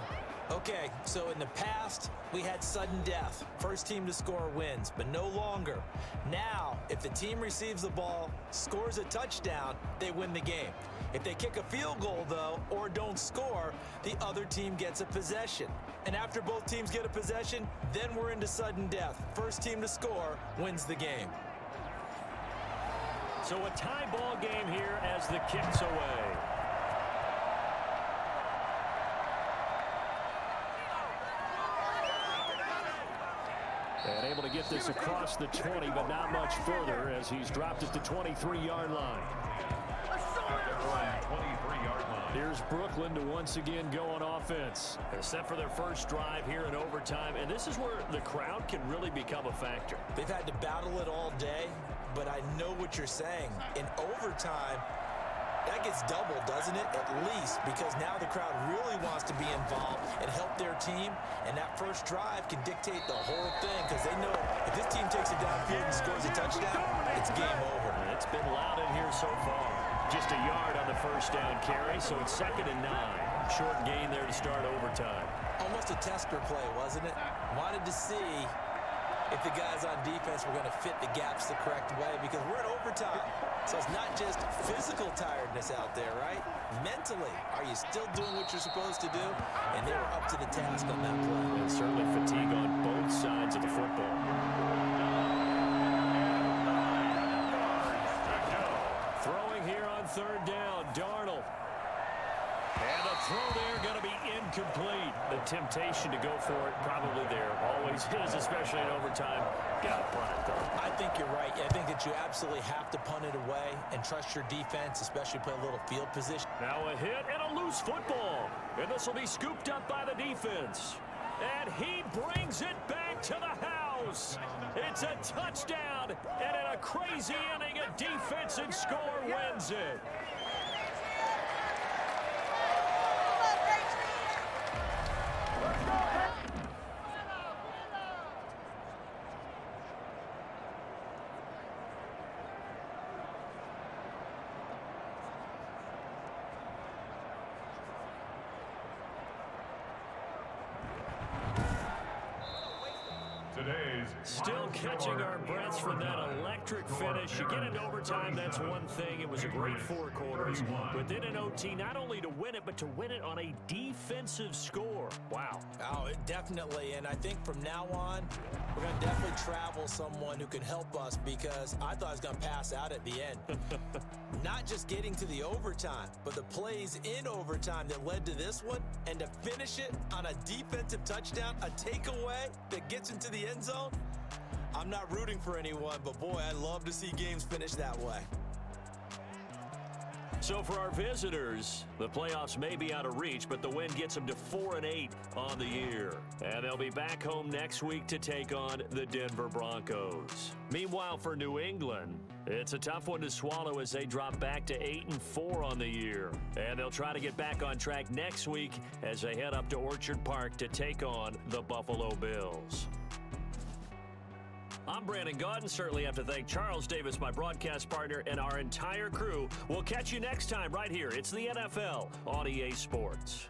Okay, so in the past, we had sudden death. First team to score wins, but no longer. Now, if the team receives the ball, scores a touchdown, they win the game. If they kick a field goal, though, or don't score, the other team gets a possession. And after both teams get a possession, then we're into sudden death. First team to score wins the game. So a tie ball game here as the kick's away. And able to get this across the 20, but not much further as he's dropped it to 23-yard line. 23-yard line. Here's Brooklyn to once again go on offense. They're set for their first drive here in overtime, and this is where the crowd can really become a factor. They've had to battle it all day, but I know what you're saying. In overtime, that gets doubled, doesn't it? At least, because now the crowd really wants to be involved and help their team, and that first drive can dictate the whole thing because they know if this team takes it downfield and scores a touchdown, it's game over. It's been loud in here so far. Just a yard on the first down carry, so it's 2nd and 9. Short gain there to start overtime. Almost a tester play, wasn't it? Wanted to see if the guys on defense were going to fit the gaps the correct way because we're in overtime. So it's not just physical tiredness out there, right? Mentally, are you still doing what you're supposed to do? And they were up to the task on that play. And certainly fatigue on both sides of the football. Throwing here on 3rd down, Darnold. And the throw there going to be incomplete. The temptation to go for it probably there. Always is, especially in overtime. Got to punt it, though. I think you're right. I think that you absolutely have to punt it away and trust your defense, especially play a little field position. Now a hit and a loose football. And this will be scooped up by the defense. And he brings it back to the house. It's a touchdown. And in a crazy inning, a defensive score wins it. Still catching our breaths from that electric finish. You get into overtime, that's one thing. It was a great 4 quarters. But then in OT, not only to win it, but to win it on a defensive score. Wow. Oh, definitely. And I think from now on, we're going to definitely travel someone who can help us because I thought I was going to pass out at the end. Not just getting to the overtime, but the plays in overtime that led to this one. And to finish it on a defensive touchdown, a takeaway that gets into the end zone. I'm not rooting for anyone, but boy, I love to see games finish that way. So for our visitors, the playoffs may be out of reach, but the win gets them to 4-8 on the year. And they'll be back home next week to take on the Denver Broncos. Meanwhile, for New England, it's a tough one to swallow as they drop back to 8-4 on the year. And they'll try to get back on track next week as they head up to Orchard Park to take on the Buffalo Bills. I'm Brandon Gaudin. Certainly have to thank Charles Davis, my broadcast partner, and our entire crew. We'll catch you next time right here. It's the NFL on EA Sports.